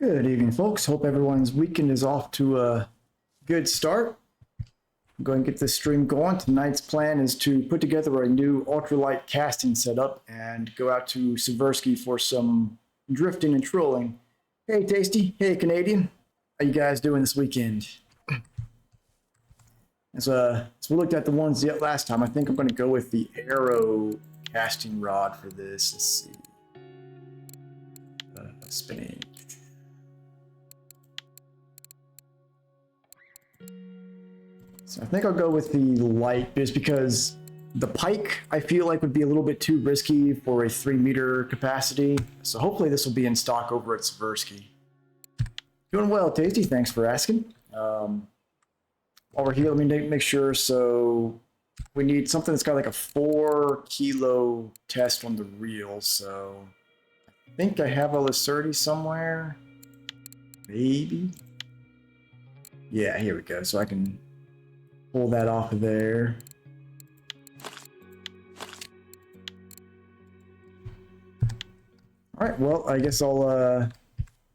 Good evening, folks. Hope everyone's weekend is off to a good start. I'm going to get this stream going. Tonight's plan is to put together a new ultralight casting setup and go out to Seversky for some drifting and trolling. Hey, Tasty. Hey, Canadian. How you guys doing this weekend? So we looked at the ones last time. I think I'm going to go with the arrow casting rod for this. Let's see. Spinning. So I think I'll go with the light just because the pike I feel like would be a little bit too risky for a 3-meter capacity. So hopefully this will be in stock over at Seversky. Doing well, Tasty. Thanks for asking. While we're here, let me make sure. So we need something that's got like a 4-kilo test on the reel. So I think I have a Lacerti somewhere. Maybe. Yeah, here we go. So I can pull that off of there. All right, well, I guess I'll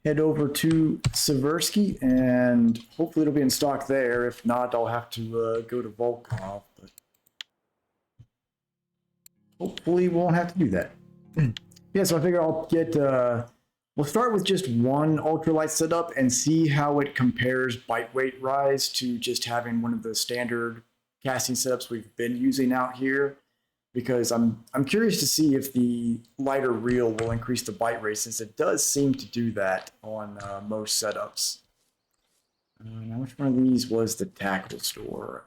head over to Seversky and hopefully it'll be in stock there. If not, I'll have to go to Volkov, but hopefully we won't have to do that. Yeah, so I figure I'll get, we'll start with just one ultralight setup and see how it compares bite weight rise to just having one of the standard casting setups we've been using out here. Because I'm curious to see if the lighter reel will increase the bite rate, since it does seem to do that on most setups. Now, which one of these was the tackle store?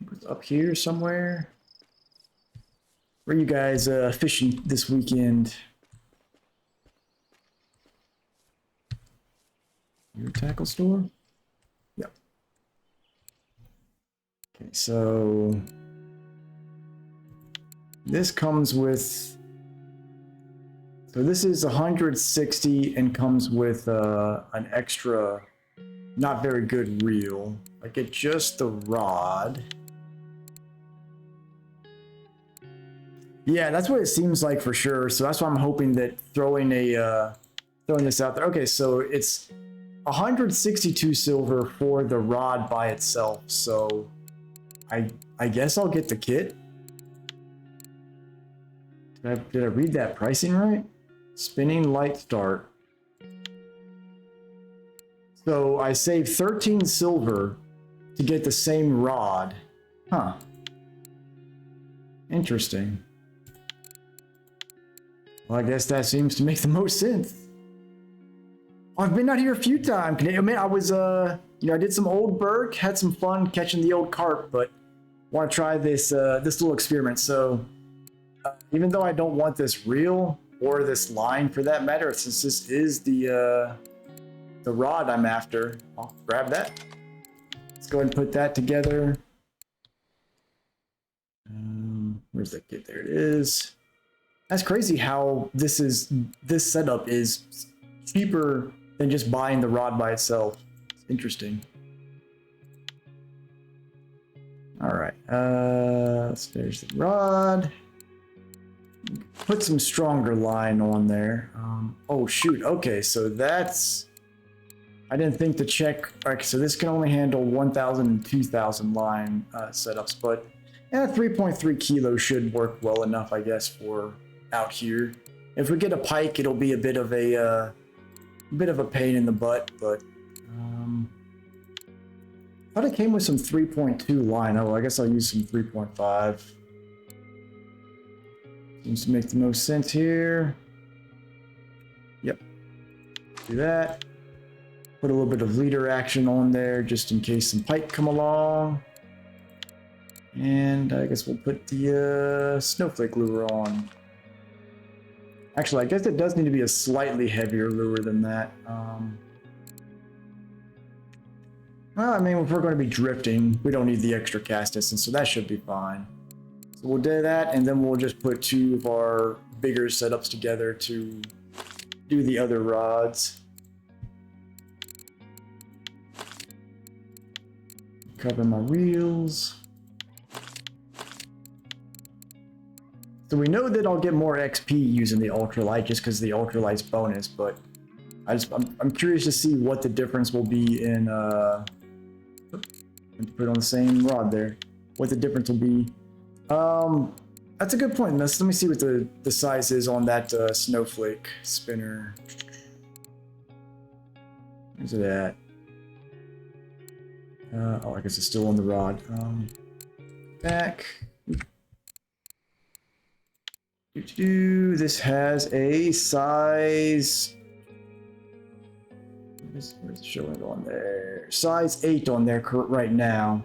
It was up here somewhere. Where are you guys fishing this weekend? Your tackle store? Yep. Okay, so this comes with, so this is 160 and comes with an extra not very good reel. I get just the rod. Yeah, that's what it seems like for sure. So that's why I'm hoping that throwing this out there. Okay, so it's 162 silver for the rod by itself. So I guess I'll get the kit. Did I read that pricing right? Spinning light start. So I saved 13 silver to get the same rod. Huh. Interesting. Well, I guess that seems to make the most sense. I've been out here a few times. I mean, I was, I did some old berg, had some fun catching the old carp, but want to try this this little experiment. So even though I don't want this reel or this line for that matter, since this is the rod I'm after, I'll grab that. Let's go ahead and put that together. Where's that kit? There it is. That's crazy how this setup is cheaper than just buying the rod by itself. It's interesting. All right, there's the rod. Put some stronger line on there. Oh shoot, okay, so that's, I didn't think to check. Okay, so this can only handle 1,000 and 2,000 line setups, but 3.3 kilos should work well enough, I guess, for out here. If we get a pike, it'll be a bit of a pain in the butt, but I thought it came with some 3.2 line. Oh, I guess I'll use some 3.5. Seems to make the most sense here. Yep. Do that. Put a little bit of leader action on there just in case some pike come along. And I guess we'll put the snowflake lure on. Actually, I guess it does need to be a slightly heavier lure than that. Well, I mean, if we're going to be drifting, we don't need the extra cast distance, so that should be fine. So we'll do that, and then we'll just put 2 of our bigger setups together to do the other rods. Cover my reels. So we know that I'll get more XP using the ultralight just because the ultralight's bonus, but I'm curious to see what the difference will be in put it on the same rod there. What the difference will be. That's a good point. Let me see what the size is on that snowflake spinner. Where's it at? Oh, I guess it's still on the rod. Back. This has a size. Where's it showing on there? Size 8 on there right now.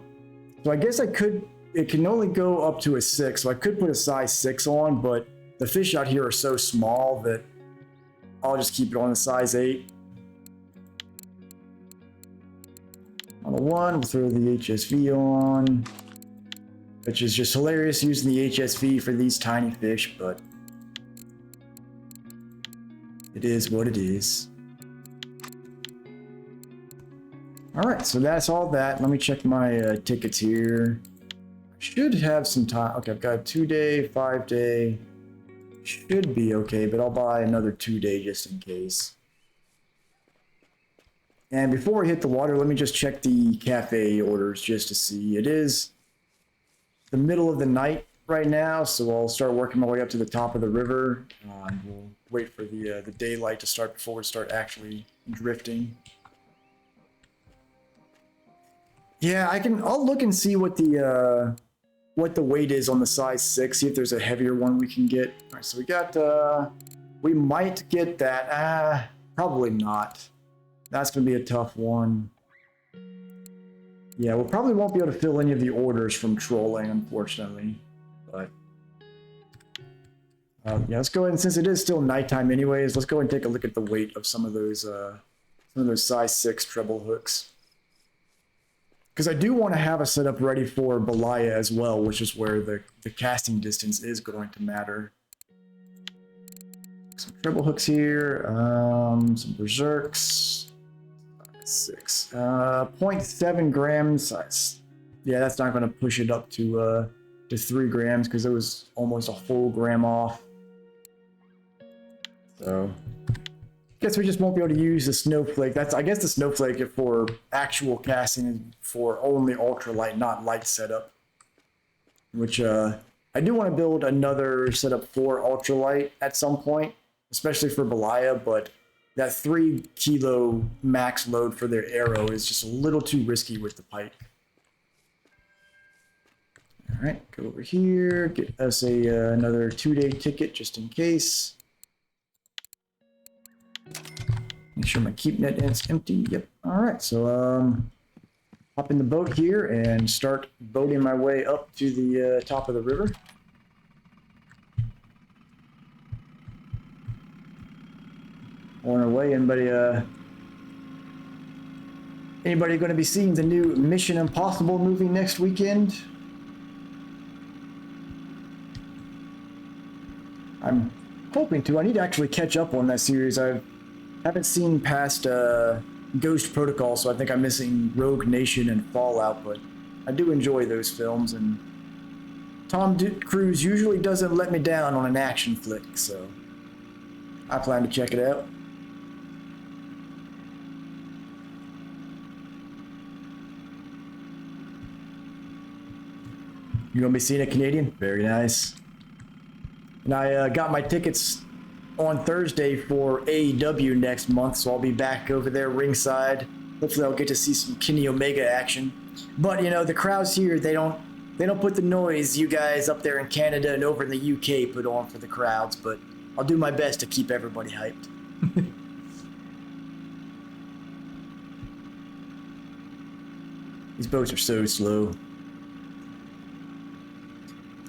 So I guess it can only go up to a 6, so I could put a size 6 on, but the fish out here are so small that I'll just keep it on a size 8. On the 1, we'll throw the HSV on, which is just hilarious using the HSV for these tiny fish, but it is what it is. Alright, so that's all that. Let me check my tickets here. Should have some time. Okay, I've got a 2-day, 5-day. Should be okay, but I'll buy another 2-day just in case. And before I hit the water, let me just check the cafe orders just to see. It is the middle of the night right now, so I'll start working my way up to the top of the river. And we'll wait for the daylight to start before we start actually drifting. Yeah, I'll look and see what the weight is on the size 6, see if there's a heavier one we can get. All right, so we might get that. Probably not. That's going to be a tough one. Yeah, we probably won't be able to fill any of the orders from trolling, unfortunately. But yeah, let's go ahead, and since it is still nighttime anyways, let's go ahead and take a look at the weight of some of those size 6 treble hooks. Because I do want to have a setup ready for Belaya as well, which is where the casting distance is going to matter. Some treble hooks here, some berserks. 6. 0.7 grams. Yeah, that's not going to push it up to 3 grams because it was almost a whole gram off. So guess we just won't be able to use the snowflake. I guess the snowflake for actual casting is for only ultralight, not light setup. Which I do want to build another setup for ultralight at some point, especially for Belaya, but that 3 kilo max load for their arrow is just a little too risky with the pike. All right, go over here, get us another 2-day ticket just in case. Make sure my keep net is empty. Yep. All right, so hop in the boat here and start boating my way up to the top of the river. On our way, anybody going to be seeing the new Mission Impossible movie next weekend? I'm hoping to. I need to actually catch up on that series. I haven't seen past Ghost Protocol, so I think I'm missing Rogue Nation and Fallout, but I do enjoy those films, and Tom Cruise usually doesn't let me down on an action flick, so I plan to check it out. You gonna be seeing a Canadian? Very nice. And I got my tickets on Thursday for AEW next month, so I'll be back over there ringside. Hopefully I'll get to see some Kenny Omega action. But you know, the crowds here, they don't put the noise you guys up there in Canada and over in the UK put on for the crowds, but I'll do my best to keep everybody hyped. These boats are so slow.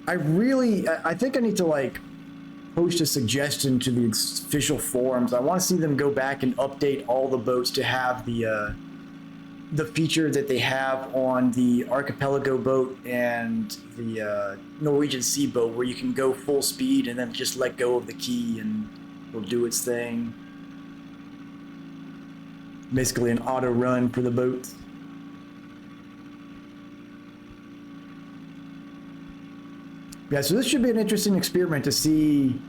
I think I need to like post a suggestion to the official forums. I want to see them go back and update all the boats to have the feature that they have on the Archipelago boat and the Norwegian Sea boat, where you can go full speed and then just let go of the key and it'll do its thing. Basically an auto run for the boats. Yeah, so this should be an interesting experiment to see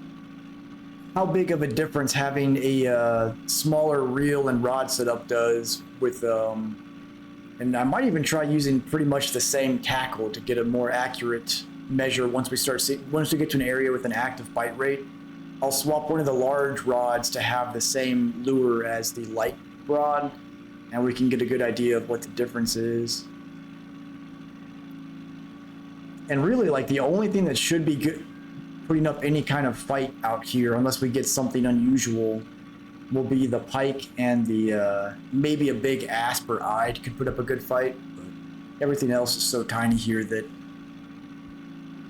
how big of a difference having a smaller reel and rod setup does with, and I might even try using pretty much the same tackle to get a more accurate measure once we get to an area with an active bite rate. I'll swap one of the large rods to have the same lure as the light rod, and we can get a good idea of what the difference is. And really, like, the only thing that should be good putting up any kind of fight out here, unless we get something unusual, will be the pike and the maybe a big asp or ide could put up a good fight. But everything else is so tiny here that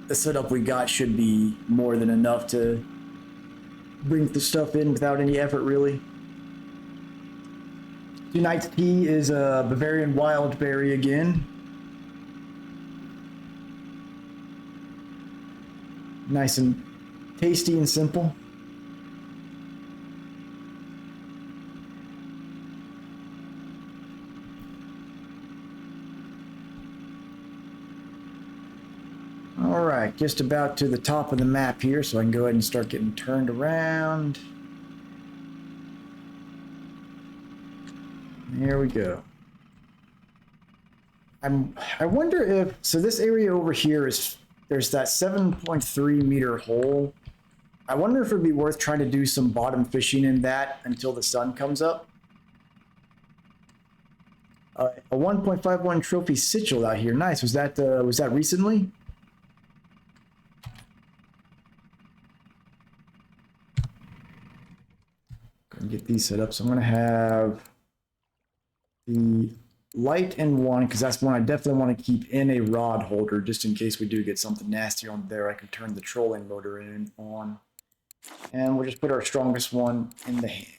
the setup we got should be more than enough to bring the stuff in without any effort, really. Tonight's tea is a Bavarian wild berry again. Nice and tasty and simple. All right, just about to the top of the map here, so I can go ahead and start getting turned around. There we go. I wonder if, so this area over here is, there's that 7.3 meter hole. I wonder if it'd be worth trying to do some bottom fishing in that until the sun comes up. A 1.51 trophy sitchel out here. Nice. Was that recently? Gonna get these set up. So I'm gonna have the light in one, because that's one I definitely want to keep in a rod holder, just in case we do get something nasty on there. I can turn the trolling motor on. And we'll just put our strongest one in the hand.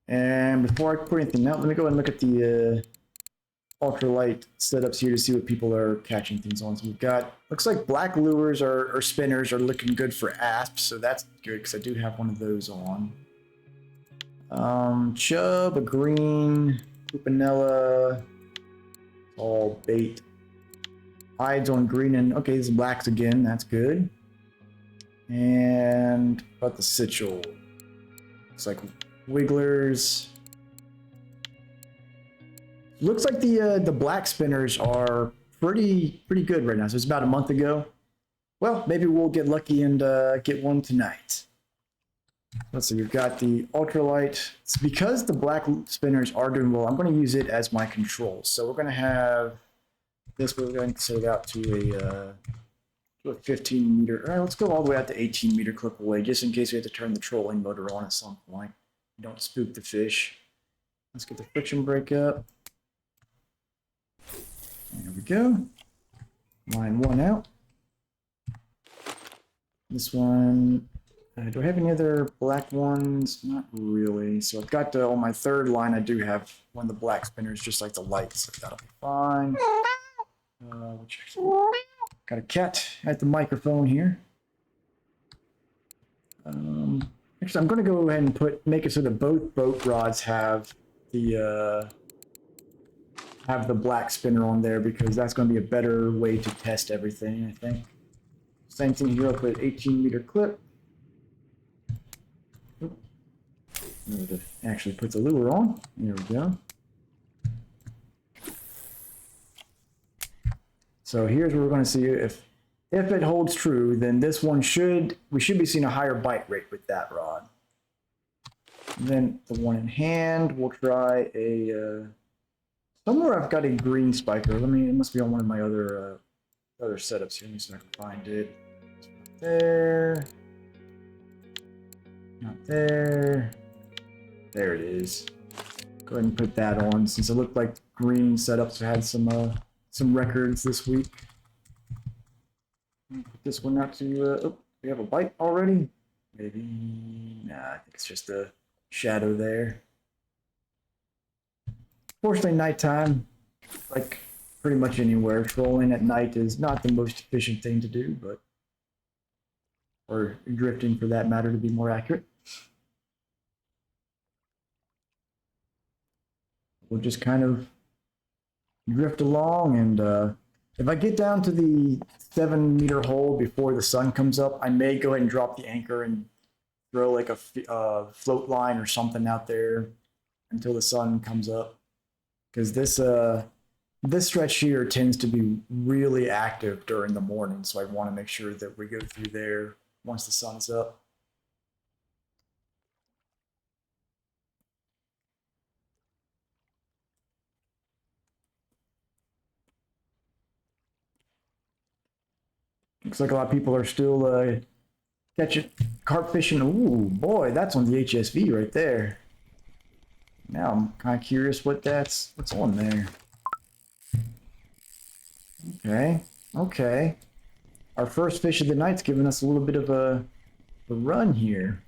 And before I put anything out, let me go and look at the ultralight setups here to see what people are catching things on. So we've got, looks like black lures or spinners are looking good for asps, so that's good because I do have one of those on. Chub, a green, Pupanella, all bait. Hides on green, and okay, this is blacks again, that's good. And about the sitchel. Looks like wigglers. Looks like the black spinners are pretty good right now. So it's about a month ago. Well, maybe we'll get lucky and get one tonight. Let's see, we've got the ultralight. It's because the black spinners are doing well, I'm going to use it as my control. So we're going to have this, we're going to set it out to a 15 meter. All right, let's go all the way out to 18 meter clip away, just in case we have to turn the trolling motor on at some point. Don't spook the fish. Let's get the friction brake up. There we go. Line one out. This one, do I have any other black ones? Not really. So I've got on my third line, I do have one of the black spinners, just like the lights, so that'll be fine. Got a cat at the microphone here. Actually, I'm going to go ahead and make it so that both boat rods have the black spinner on there, because that's going to be a better way to test everything, I think. Same thing here, I'll put 18 meter clip. Actually put the lure on. There we go. So here's where we're going to see if it holds true, then this one we should be seeing a higher bite rate with that rod. And then the one in hand, we'll try a somewhere I've got a green spiker. It must be on one of my other setups here. Let me see if I can find it. It's not there. Not there. There it is. Go ahead and put that on, since it looked like green setups had some records this week. Put this one out to, oh, we have a bite already? Maybe, nah, I think it's just a shadow there. Fortunately, nighttime, like pretty much anywhere, trolling at night is not the most efficient thing to do, but, or drifting for that matter, to be more accurate. We'll just kind of drift along, and If I get down to the 7 meter hole before the sun comes up, I may go ahead and drop the anchor and throw like a float line or something out there until the sun comes up. Because this stretch here tends to be really active during the morning, so I want to make sure that we go through there once the sun's up. Looks like a lot of people are still catching carp fishing. Ooh, boy, that's on the HSV right there. Now I'm kind of curious what's on there. Okay, okay. Our first fish of the night's giving us a little bit of a run here.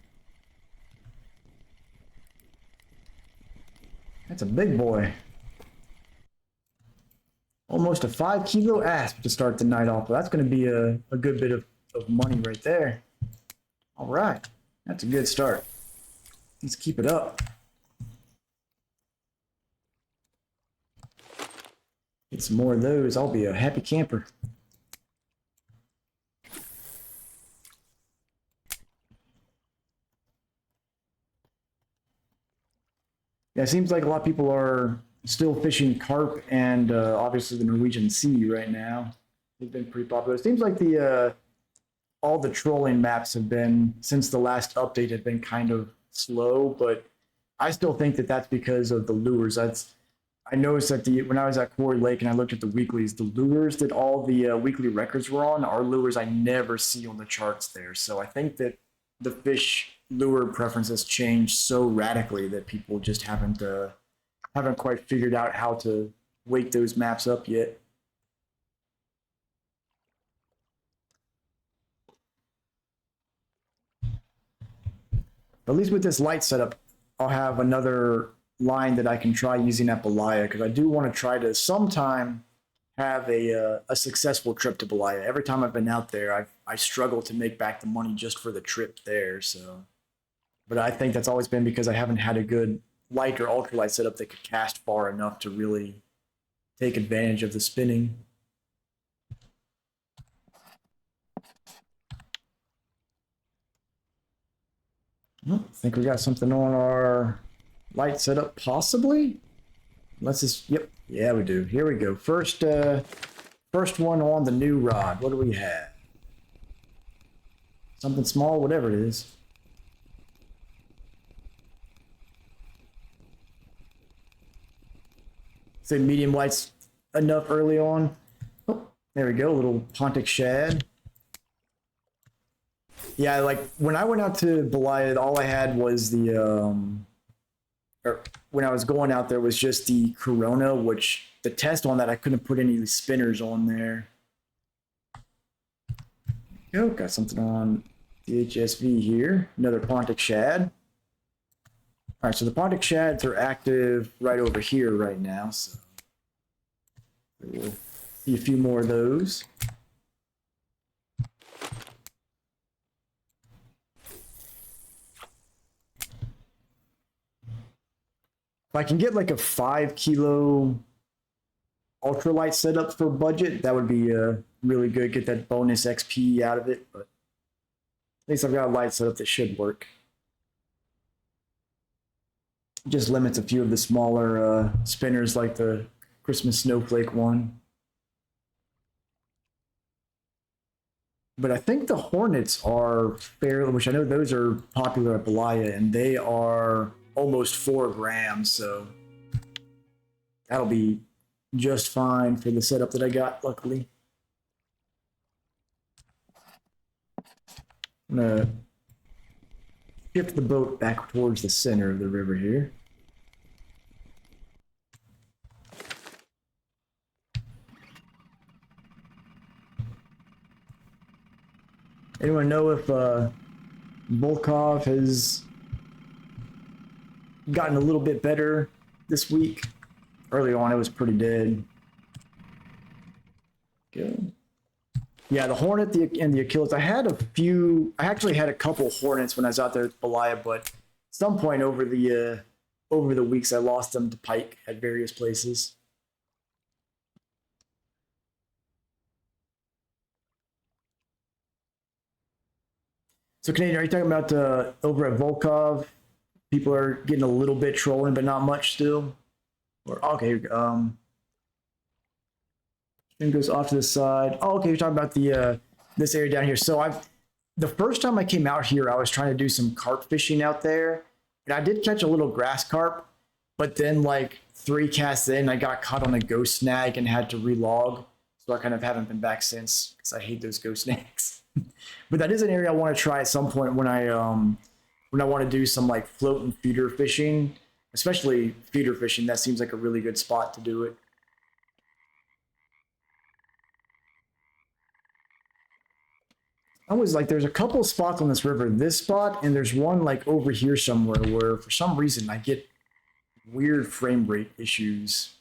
That's a big boy. Almost a 5 kilo asp to start the night off. That's going to be a good bit of money right there. All right, that's a good start. Let's keep it up. Get some more of those. I'll be a happy camper. Yeah, it seems like a lot of people are still fishing carp and obviously the Norwegian Sea right now. They've been pretty popular. It seems like the all the trolling maps have been, since the last update, have been kind of slow, but I still think that that's because of the lures. I noticed that when I was at Quarry Lake and I looked at the weeklies, the lures that all the weekly records were on are lures I never see on the charts there. So I think that the fish lure preferences changed so radically that people just haven't quite figured out how to wake those maps up yet. But at least with this light setup, I'll have another line that I can try using at Belaya, because I do want to try to sometime have a successful trip to Belaya. Every time I've been out there, I struggle to make back the money just for the trip there. So, but I think that's always been because I haven't had a good light or ultralight setup that could cast far enough to really take advantage of the spinning. I think we got something on our light setup, possibly. Let's just, yep, yeah, we do. Here we go. First one on the new rod. What do we have? Something small, whatever it is. Say medium light's enough early on. Oh, there we go. A little Pontic shad. Yeah, like when I went out to Belaya, all I had was the or when I was going out there was just the Corona, which the test on that I couldn't put any spinners on there. Go, got something on the HSV here. Another Pontic shad. All right, so the Pontic shads are active right over here right now, so we'll see a few more of those. If I can get like a 5 kilo ultralight setup for budget, that would be really good. Get that bonus XP out of it, but at least I've got a light setup that should work. Just limits a few of the smaller spinners like the Christmas snowflake one. But I think the Hornets are fairly, which I know those are popular at Belaya, and they are almost 4 grams, so that'll be just fine for the setup that I got, luckily. I'm gonna shift the boat back towards the center of the river here. Anyone know if Volkov has gotten a little bit better this week? Early on, it was pretty dead. Good. Yeah, the Hornet and the Achilles. I actually had a couple Hornets when I was out there at Belaya, but at some point over the weeks, I lost them to pike at various places. So Canadian, are you talking about over at Volkov? People are getting a little bit trolling, but not much still. Or okay, stream goes off to the side. Oh, okay, you're talking about the this area down here. So the first time I came out here, I was trying to do some carp fishing out there, and I did catch a little grass carp, but then like 3 casts in, I got caught on a ghost snag and had to relog. So I kind of haven't been back since because I hate those ghost snags. But that is an area I want to try at some point when I want to do some like float and feeder fishing, especially feeder fishing. That seems like a really good spot to do it. I was like, there's a couple of spots on this river, this spot, and there's one like over here somewhere where for some reason I get weird frame rate issues.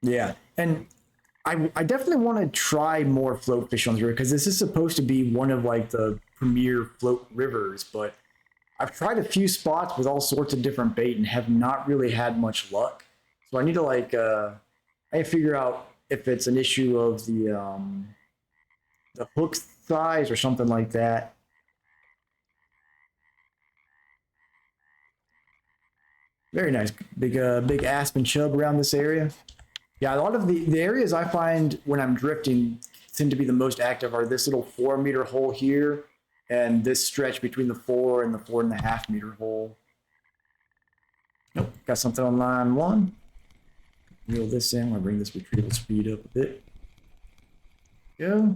Yeah, and I definitely want to try more float fish on this river because this is supposed to be one of like the premier float rivers, but I've tried a few spots with all sorts of different bait and have not really had much luck. So I need to like I figure out if it's an issue of the hook size or something like that. Very nice, big aspen chub around this area. Yeah, a lot of the areas I find when I'm drifting tend to be the most active are this little 4 meter hole here and this stretch between the 4 and the 4.5 meter hole. Nope, got something on line 1. Reel this in. I'll bring this retrieval speed up a bit. Go.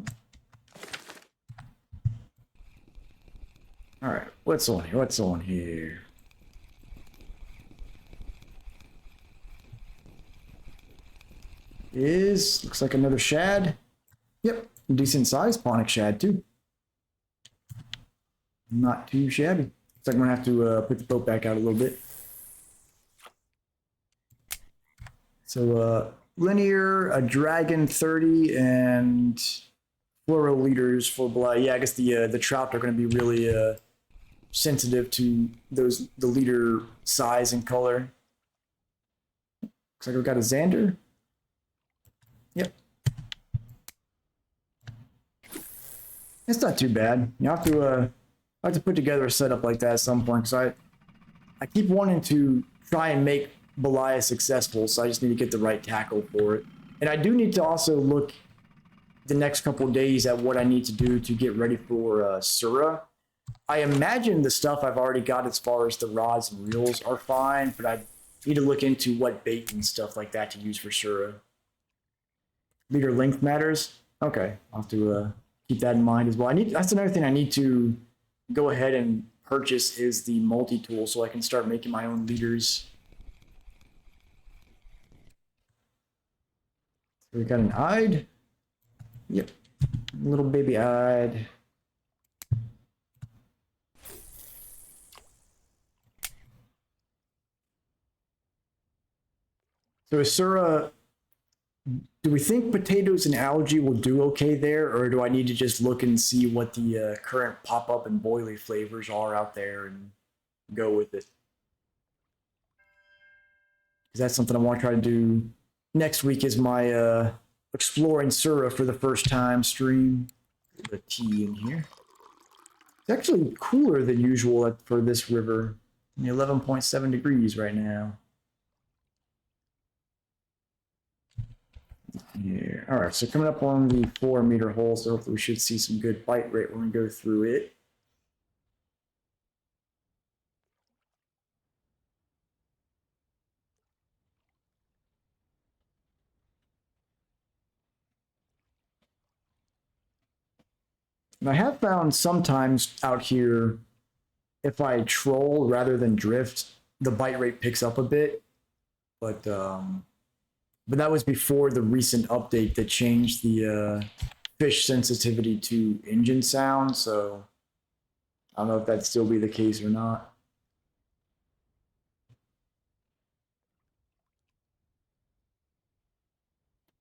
All right, what's on here? What's on here? Looks like another shad. Yep, decent sized Ponic shad too. Not too shabby. Looks like I'm gonna have to put the boat back out a little bit. So linear, a dragon 30, and fluoro leaders for Bly. Yeah, I guess the trout are going to be really sensitive to the leader size and color. Looks like we've got a Xander. Yep. It's not too bad. You have to put together a setup like that at some point because I keep wanting to try and make Belia successful, so I just need to get the right tackle for it. And I do need to also look the next couple of days at what I need to do to get ready for Sura. I imagine the stuff I've already got as far as the rods and reels are fine, but I need to look into what bait and stuff like that to use for Sura. Leader length matters. Okay, I'll have to keep that in mind as well. That's another thing I need to go ahead and purchase is the multi-tool so I can start making my own leaders. So we got an eyed. Yep, little baby eyed. So Asura, do we think potatoes and algae will do okay there, or do I need to just look and see what the current pop-up and boily flavors are out there and go with it? Because that's something I want to try to do next week is my exploring Sura for the first time stream. Put a T in here. It's actually cooler than usual for this river. 11.7 degrees right now. Yeah. All right, so coming up on the 4 meter hole, so hopefully we should see some good bite rate when we go through it. And I have found sometimes out here, if I troll rather than drift, the bite rate picks up a bit. But that was before the recent update that changed the fish sensitivity to engine sound. So I don't know if that'd still be the case or not.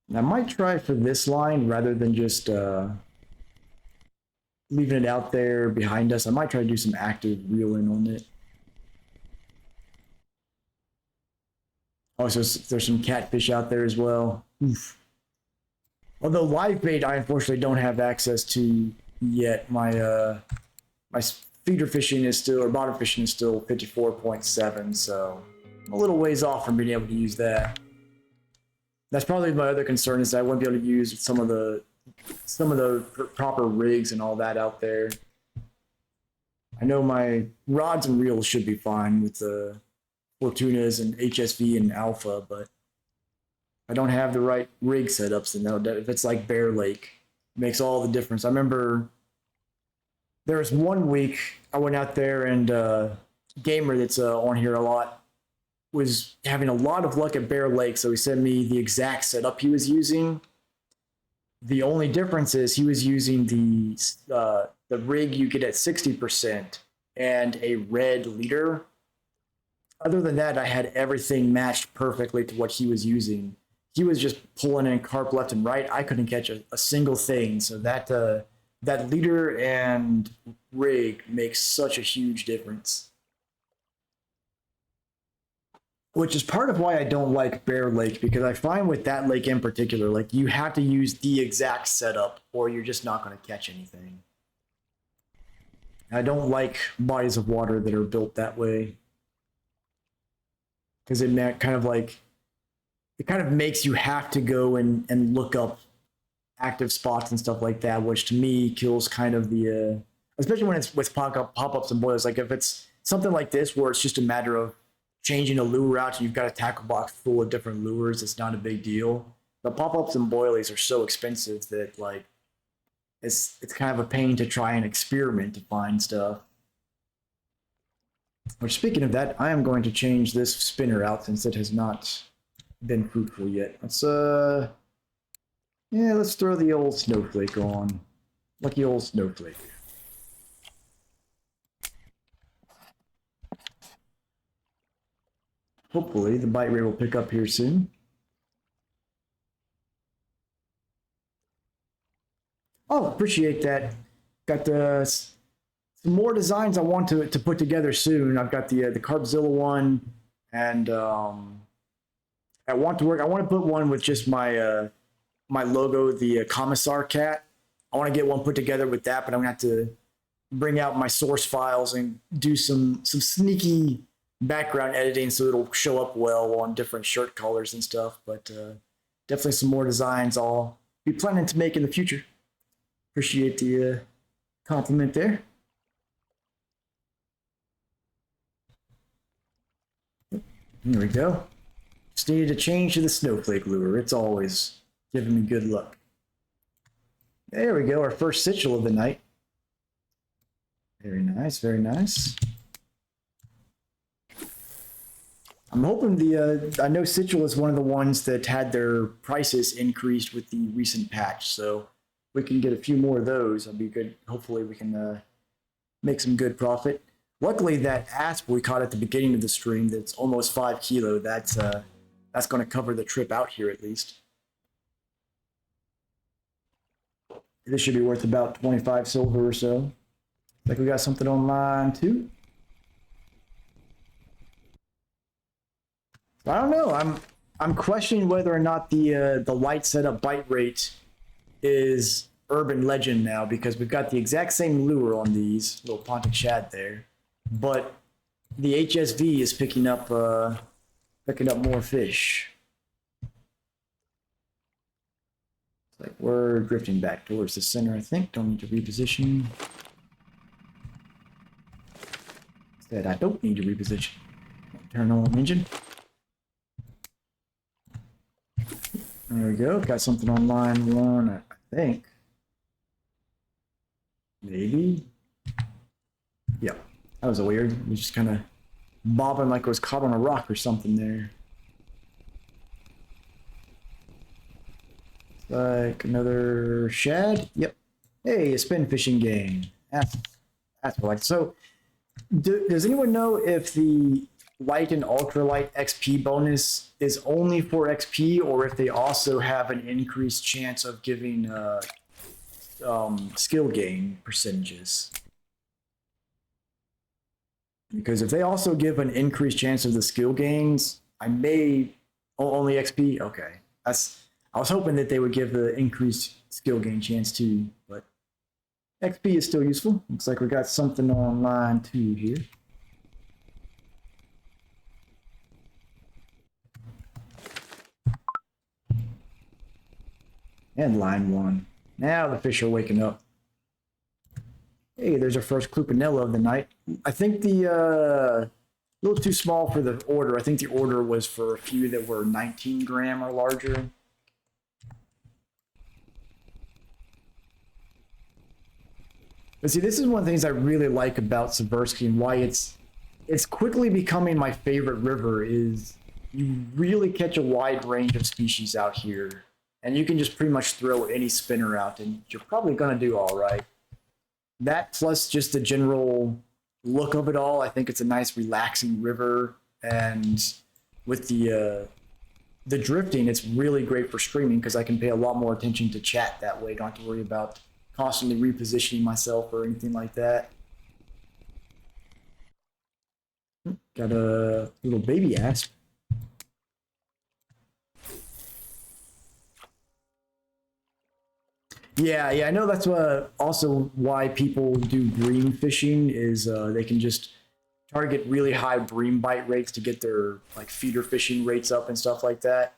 And I might try for this line rather than just leaving it out there behind us. I might try to do some active reeling on it. Oh, so there's some catfish out there as well. Oof. Although live bait, I unfortunately don't have access to yet. My feeder fishing is still, or bottom fishing is still 54.7, so I'm a little ways off from being able to use that. That's probably my other concern, is that I wouldn't be able to use some of the proper rigs and all that out there. I know my rods and reels should be fine with the Fortunas and HSV and Alpha, but I don't have the right rig setups to know that if it's like Bear Lake, it makes all the difference. I remember there was one week I went out there and Gamer that's on here a lot was having a lot of luck at Bear Lake, so he sent me the exact setup he was using. The only difference is he was using the rig you get at 60% and a red leader. Other than that, I had everything matched perfectly to what he was using. He was just pulling in carp left and right. I couldn't catch a single thing. So that leader and rig makes such a huge difference. Which is part of why I don't like Bear Lake, because I find with that lake in particular, like you have to use the exact setup or you're just not going to catch anything. I don't like bodies of water that are built that way, because it kind of makes you have to go and look up active spots and stuff like that, which to me kills kind of the especially when it's with pop-ups and boils. Like if it's something like this where it's just a matter of changing a lure out and you've got a tackle box full of different lures, it's not a big deal. The pop-ups and boilies are so expensive that like it's kind of a pain to try and experiment to find stuff. Which, speaking of that, I am going to change this spinner out since it has not been fruitful yet. Let's let's throw the old snowflake on. Lucky old snowflake. Hopefully the bite rate will pick up here soon. Oh, appreciate that. Got some more designs I want to put together soon. I've got the Carpzilla one, and I want to put one with just my my logo, the Commissar cat. I want to get one put together with that, but I'm gonna have to bring out my source files and do some sneaky background editing so it'll show up well on different shirt colors and stuff. But definitely some more designs I'll be planning to make in the future. Appreciate the compliment there. Here we go. Just needed to change to the snowflake lure. It's always giving me good luck. There we go, our first Sichel of the night. Very nice, very nice. I'm hoping I know Sichel is one of the ones that had their prices increased with the recent patch, so we can get a few more of those. That'll be good. Hopefully we can make some good profit. Luckily, that asp we caught at the beginning of the stream, that's almost 5 kilo, that's going to cover the trip out here at least. This should be worth about 25 silver or so. Like we got something online too. I don't know. I'm questioning whether or not the light setup bite rate is urban legend now, because we've got the exact same lure on these little Pontic shad there, but the HSV is picking up more fish. Like we're drifting back towards the center, I think. Don't need to reposition. Instead, I don't need to reposition. Turn on engine. There we go. Got something on line 1, I think. Maybe. Yeah, that was weird. It was just kind of bobbing like it was caught on a rock or something there. Like another shad. Yep. Hey, a spin fishing game. That's what I like. So, does anyone know if the light and ultralight XP bonus is only for XP, or if they also have an increased chance of giving skill gain percentages? Because if they also give an increased chance of the skill gains, I may Oh, only XP? Okay. I was hoping that they would give the increased skill gain chance too, but XP is still useful. Looks like we got something on line 2 here. And line 1. Now the fish are waking up. Hey, there's our first Clupanella of the night. I think the a little too small for the order. I think the order was for a few that were 19 gram or larger. But see, this is one of the things I really like about Seversky and why it's quickly becoming my favorite river is you really catch a wide range of species out here. And you can just pretty much throw any spinner out and you're probably going to do all right. That plus just the general look of it all, I think it's a nice relaxing river. And with the drifting, it's really great for streaming because I can pay a lot more attention to chat that way. Don't have to worry about constantly repositioning myself or anything like that. Got a little baby asp. Yeah, I know that's also why people do bream fishing is they can just target really high bream bite rates to get their like feeder fishing rates up and stuff like that.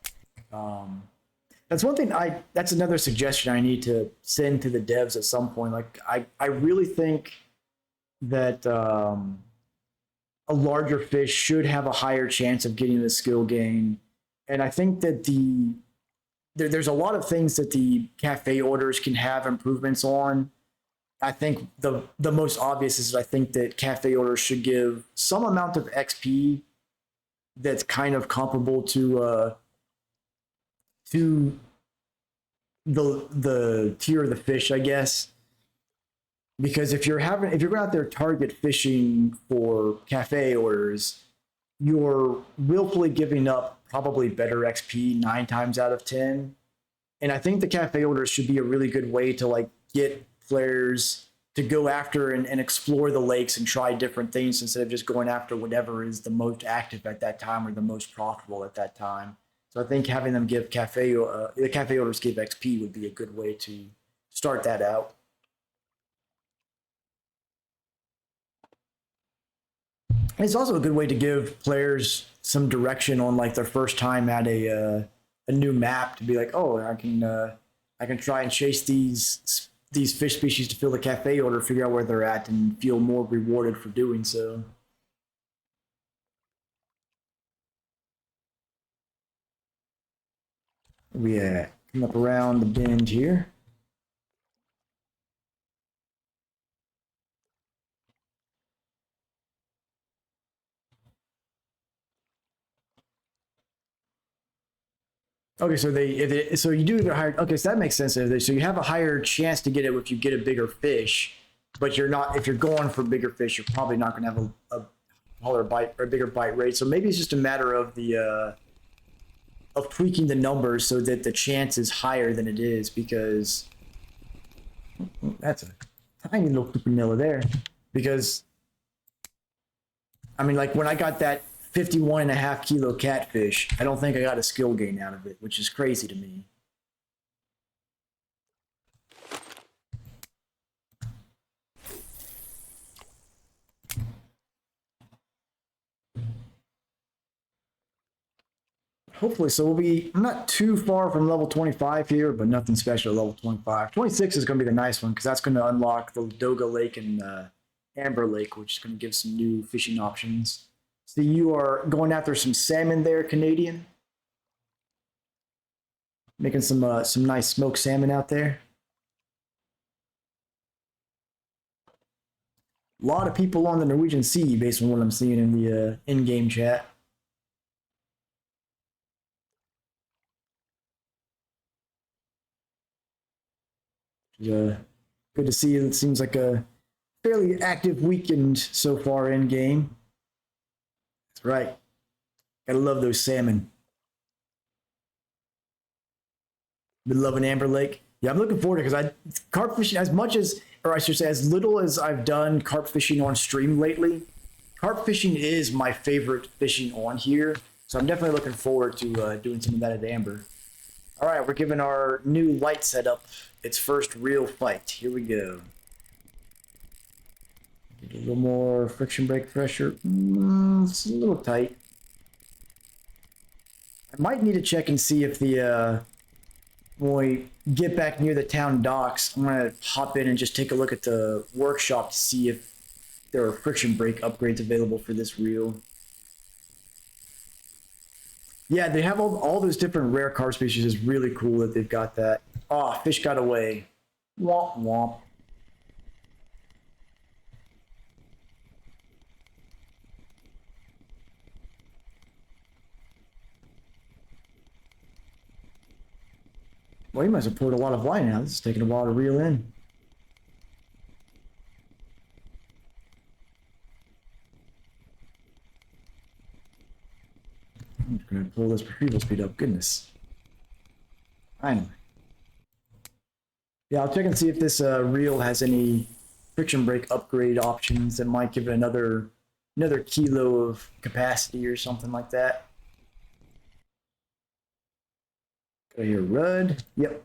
That's one thing that's another suggestion I need to send to the devs at some point. Like I really think that a larger fish should have a higher chance of getting the skill gain. And I think that there's a lot of things that the cafe orders can have improvements on. I think the most obvious is I think that cafe orders should give some amount of XP that's kind of comparable to the tier of the fish, I guess. Because if you're going out there target fishing for cafe orders, you're willfully giving up probably better XP 9 times out of 10. And I think the cafe orders should be a really good way to like get players to go after and explore the lakes and try different things instead of just going after whatever is the most active at that time or the most profitable at that time. So I think having them give the cafe orders give XP would be a good way to start that out. And it's also a good way to give players some direction on like their first time at a new map to be like, oh, I can try and chase these fish species to fill the cafe order, figure out where they're at, and feel more rewarded for doing so. We come up around the bend here. Okay, so you do get higher. Okay, so that makes sense. So you have a higher chance to get it if you get a bigger fish, but you're not. If you're going for bigger fish, you're probably not going to have a taller bite or a bigger bite rate. So maybe it's just a matter of of tweaking the numbers so that the chance is higher than it is. Because that's a tiny little vanilla there. Because I mean, like when I got that 51.5 kilo catfish, I don't think I got a skill gain out of it, which is crazy to me. Hopefully, so we'll be not too far from level 25 here, but nothing special at level 25. 26 is going to be the nice one because that's going to unlock the Doga Lake and Amber Lake, which is going to give some new fishing options. So you are going after some salmon there, Canadian. Making some nice smoked salmon out there. A lot of people on the Norwegian Sea, based on what I'm seeing in the in-game chat. Good to see. It seems like a fairly active weekend so far in-game. That's right. Gotta love those salmon. Been loving Amber Lake. Yeah, I'm looking forward to it because carp fishing, as much as, or I should say, as little as I've done carp fishing on stream lately, carp fishing is my favorite fishing on here. So I'm definitely looking forward to doing some of that at Amber. All right, we're giving our new light setup its first real fight. Here we go. Get a little more friction brake pressure. It's a little tight. I might need to check and see if the when we get back near the town docks, I'm gonna hop in and just take a look at the workshop to see if there are friction brake upgrades available for this reel. Yeah, they have all those different rare car species. It's really cool that they've got that. Oh, fish got away. Womp womp. Well, you must have poured a lot of wine out. This is taking a while to reel in. I'm just going to pull this retrieval speed up. Goodness. Finally. Yeah, I'll check and see if this reel has any friction brake upgrade options that might give it another kilo of capacity or something like that. Got here, Rudd. Yep.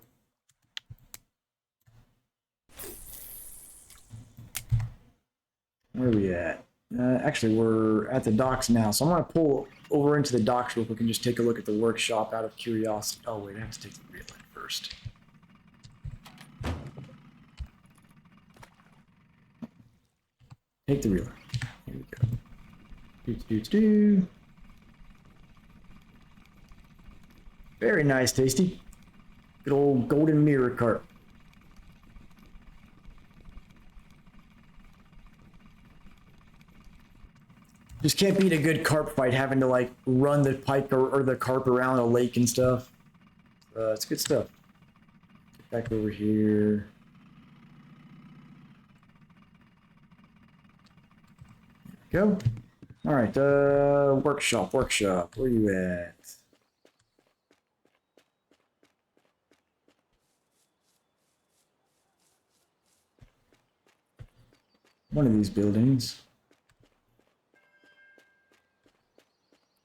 Where are we at? Actually, we're at the docks now, so I'm going to pull over into the docks real quick and just take a look at the workshop out of curiosity. Oh, wait, I have to take the reel in first. Take the reel. Here we go. Do. Very nice, tasty. Good old golden mirror carp. Just can't beat a good carp fight having to like run the pike or the carp around a lake and stuff. It's good stuff. Get back over here. There we go. All right, workshop. Where are you at? One of these buildings.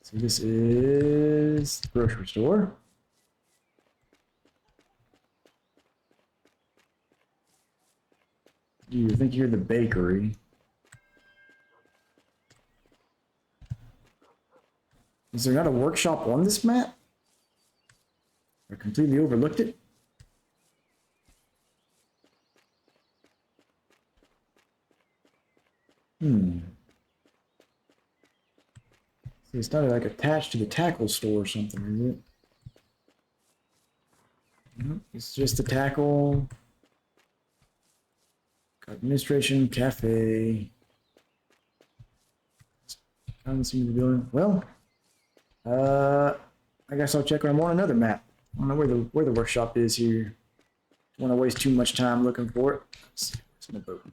So this is the grocery store. You think you're the bakery. Is there not a workshop on this map? I completely overlooked it. See, it's not like attached to the tackle store or something, is it? Nope, it's just the tackle. Administration, cafe. Doesn't seem to be doing well. I guess I'll check on another map. I don't know where the workshop is here. Don't want to waste too much time looking for it. Let's see, where's my boat?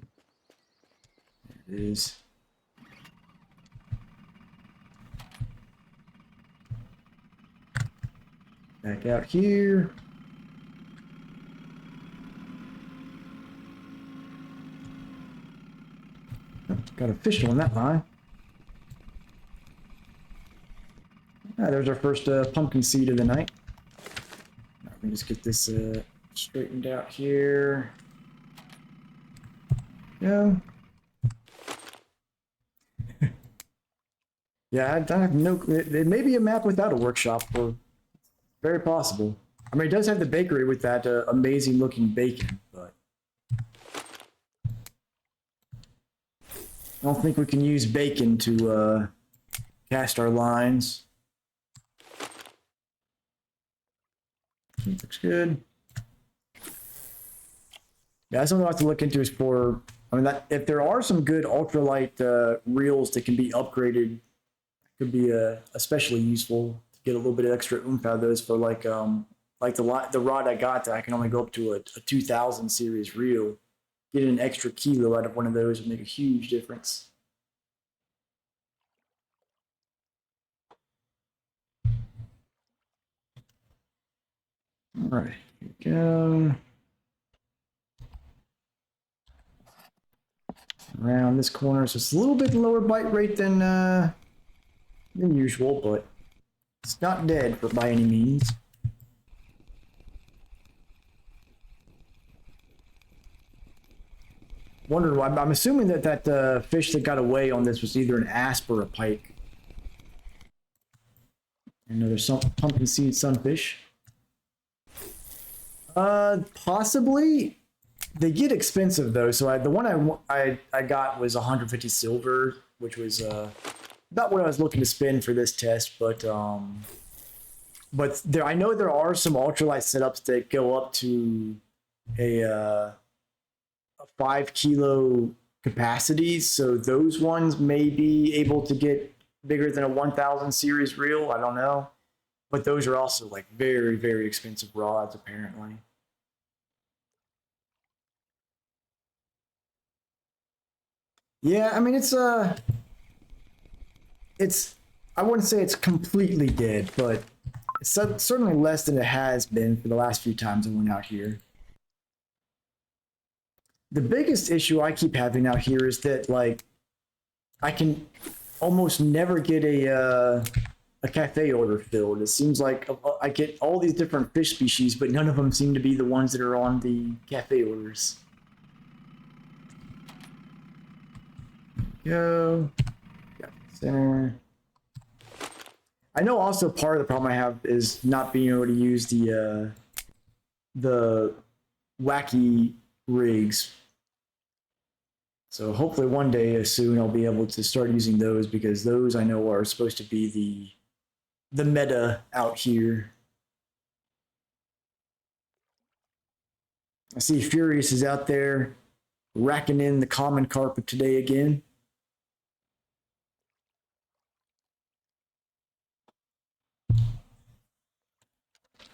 There it is. Back out here. Oh, got a fish on that line. There's our first pumpkin seed of the night. Let me just get this straightened out here. Yeah. Yeah, I have no. It may be a map without a workshop, or very possible. I mean, it does have the bakery with that amazing looking bacon, but I don't think we can use bacon to cast our lines. Looks good. Yeah, that's something I'll have to look into is for, I mean, if there are some good ultralight reels that can be upgraded, could be especially useful to get a little bit of extra oomph out of those for like the rod I got that I can only go up to a 2000 series reel. Getting an extra kilo out of one of those would make a huge difference. All right, here we go. Around this corner, so it's a little bit lower bite rate than usual, but It's not dead by any means. Wonder. I'm assuming that fish that got away on this was either an asp or a pike. Another pumpkin seed sunfish. Possibly. They get expensive though. So the one I got was 150 silver, which was about what I was looking to spend for this test. But there I know there are some ultralight setups that go up to a 5 kilo capacity. So those ones may be able to get bigger than a 1000 series reel. I don't know. But those are also like very, very expensive rods, apparently. Yeah, I mean it's I wouldn't say it's completely dead, but it's certainly less than it has been for the last few times I went out here. The biggest issue I keep having out here is that like I can almost never get a cafe order filled. It seems like I get all these different fish species, but none of them seem to be the ones that are on the cafe orders. Go. Got center. I know also part of the problem I have is not being able to use the wacky rigs. So hopefully one day soon I'll be able to start using those because those I know are supposed to be the meta out here. I see Furious is out there racking in the common carpet today again.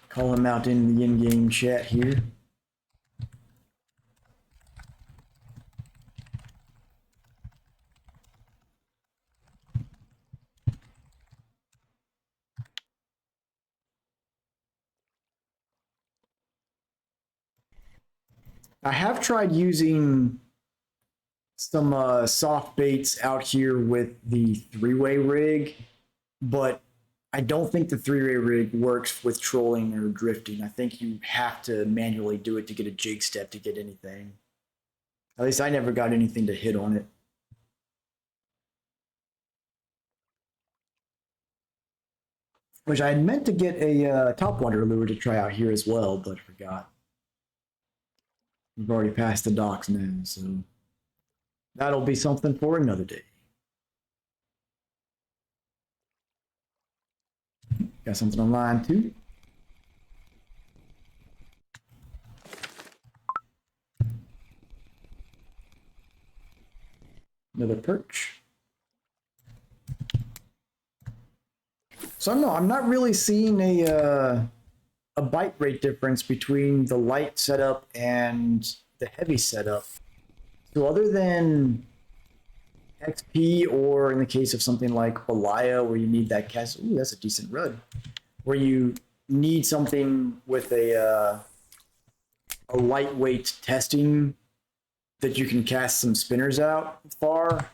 Call him out in the in-game chat here. I have tried using some soft baits out here with the three-way rig, but I don't think the three-way rig works with trolling or drifting. I think you have to manually do it to get a jig step to get anything. At least I never got anything to hit on it. Which I had meant to get a topwater lure to try out here as well, but forgot. We've already passed the docks now, so that'll be something for another day. Got something online too. Another perch. So I'm not really seeing a bite rate difference between the light setup and the heavy setup. So other than XP, or in the case of something like Balaya, where you need that cast, ooh, that's a decent rud, where you need something with a lightweight testing that you can cast some spinners out far.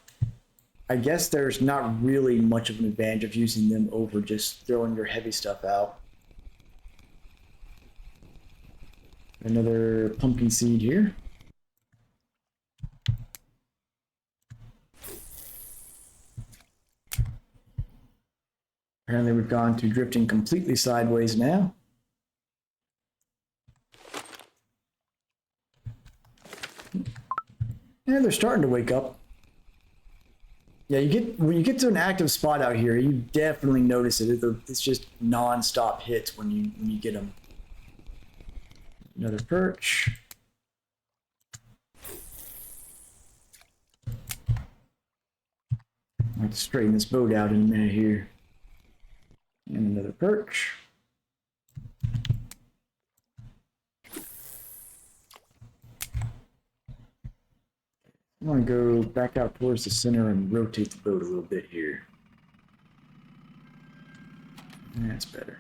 I guess there's not really much of an advantage of using them over just throwing your heavy stuff out. Another pumpkin seed here. Apparently we've gone to drifting completely sideways now. And they're starting to wake up. Yeah, when you get to an active spot out here, you definitely notice it. It's just non-stop hits when you get them. Another perch. I'll have to straighten this boat out in a minute here. And another perch. I want to go back out towards the center and rotate the boat a little bit here. That's better.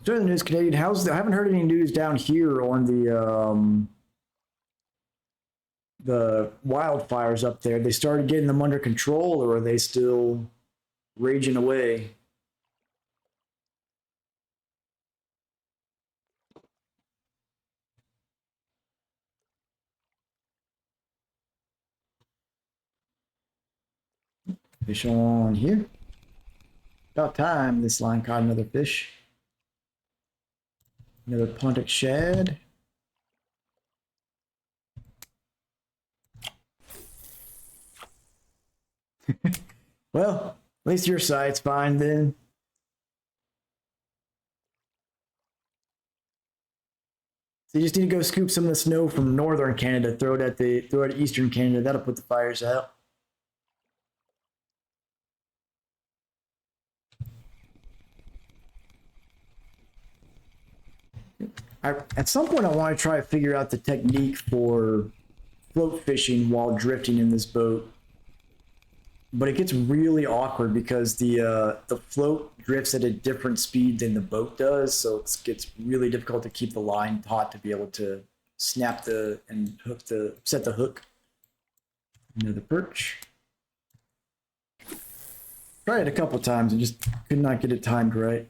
During the news, Canadian houses. I haven't heard any news down here on the wildfires up there. They started getting them under control, or are they still raging away? Fish on here. About time this line caught another fish. Another Pontic shad. Well, at least your side's fine then. So you just need to go scoop some of the snow from northern Canada, throw it at eastern Canada. That'll put the fires out. At some point, I want to try to figure out the technique for float fishing while drifting in this boat. But it gets really awkward because the float drifts at a different speed than the boat does, so it gets really difficult to keep the line taut to be able to snap and set the hook. Another perch. Tried it a couple times and just could not get it timed right.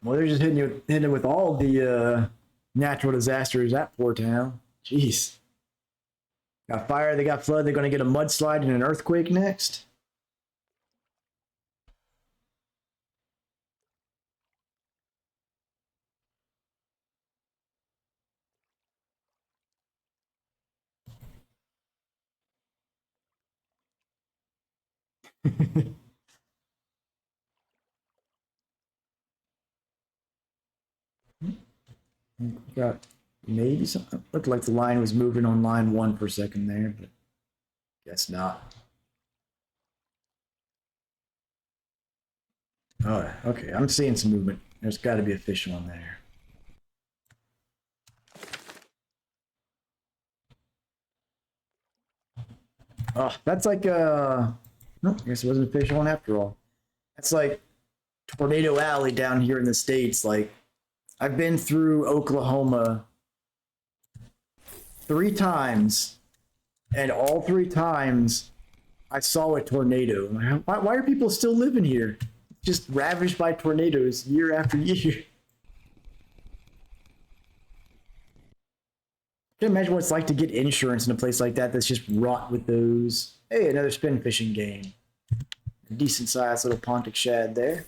Well, they're just hitting it with all the natural disasters at Poor Town. Jeez. Got fire, they got flood, they're going to get a mudslide and an earthquake next. Got maybe something. Looked like the line was moving on line 1 for a second there, but guess not. Oh, okay. I'm seeing some movement. There's got to be a fish on there. Oh, that's like no, I guess it wasn't a fish on after all. That's like Tornado Alley down here in the States. Like, I've been through Oklahoma 3 times, and all 3 times I saw a tornado. Why are people still living here? Just ravaged by tornadoes year after year. I can imagine what it's like to get insurance in a place like that that's just wrought with those. Hey, another spin fishing game. Decent sized little Pontic shad there.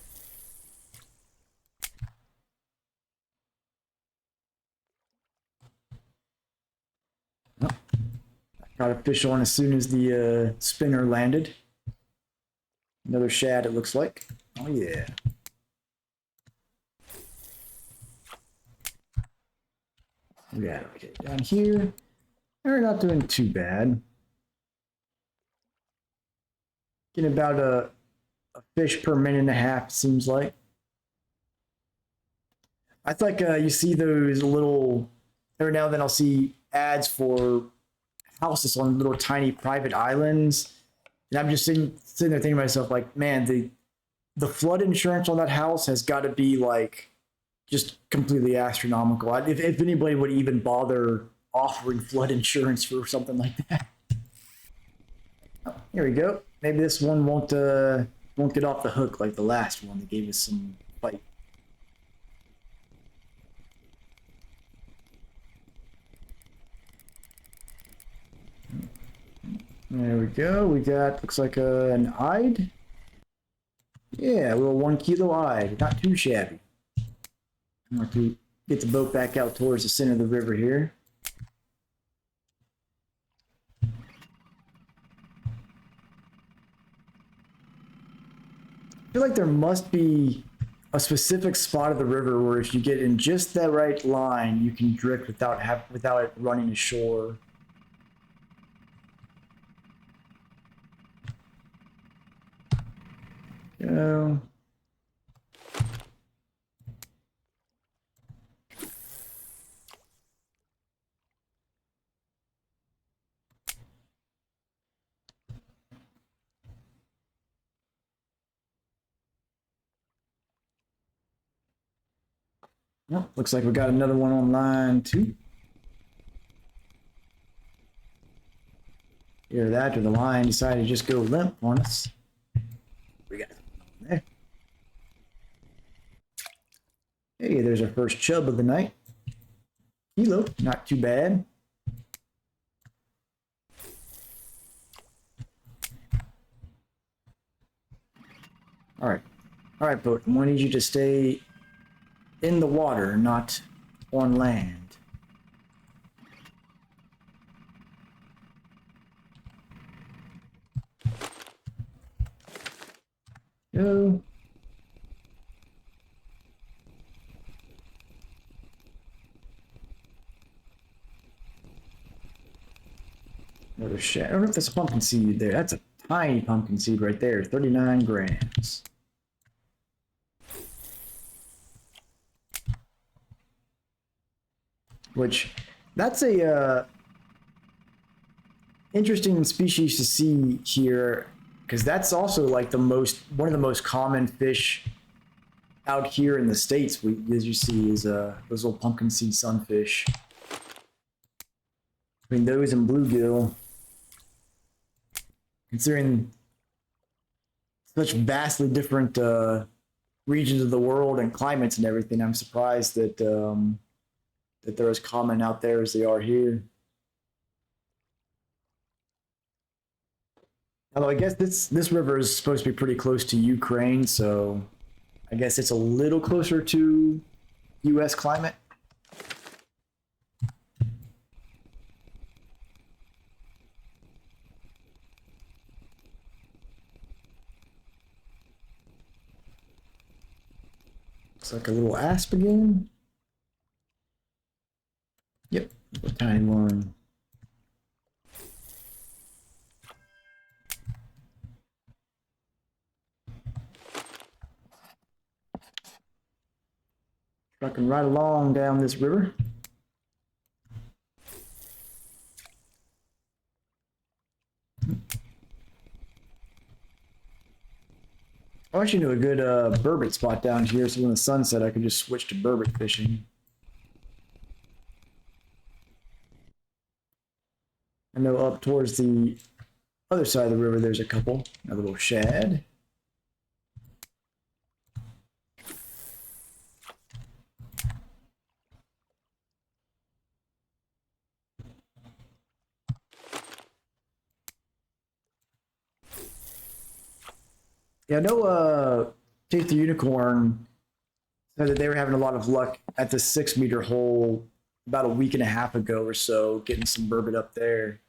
Oh, got a fish on as soon as the spinner landed. Another shad, it looks like. Oh, yeah. Yeah, okay, down here. We're not doing too bad. Getting about a fish per minute and a half, seems like. I think you see those little, every now and then I'll see ads for houses on little tiny private islands. And I'm just sitting there thinking to myself, like, man, the flood insurance on that house has got to be like just completely astronomical. If anybody would even bother offering flood insurance for something like that. Oh, here we go. Maybe this one won't get off the hook like the last one that gave us some fight. There we go. We got, looks like an eyed. Yeah, a little 1 kilo eyed. Not too shabby. I'm going to get the boat back out towards the center of the river here. I feel like there must be a specific spot of the river where if you get in just that right line, you can drift without it running ashore. go. Well, looks like we got another one on line 2. Either that or the line decided to just go limp on us. We got it there. Hey, there's our first chub of the night. Kilo, not too bad. All right, boat. I need you to stay in the water, not on land. Go. Another shad. I don't know if that's a pumpkin seed there. That's a tiny pumpkin seed right there. 39 grams. Which, that's a interesting species to see here, because that's also like one of the most common fish out here in the States. As you see, is those little pumpkin seed sunfish. Between those and bluegill, considering such vastly different regions of the world and climates and everything, I'm surprised that that they're as common out there as they are here. Although I guess this river is supposed to be pretty close to Ukraine, so I guess it's a little closer to U.S. climate. Looks like a little asp again. Yep, a tiny one. Trucking right along down this river. I actually knew a good burbot spot down here, so when the sun set, I could just switch to burbot fishing. I know up towards the other side of the river, there's a couple. Another little shad. Yeah, I know Take the Unicorn said that they were having a lot of luck at the 6-meter hole about a week and a half ago or so, getting some burbot up there.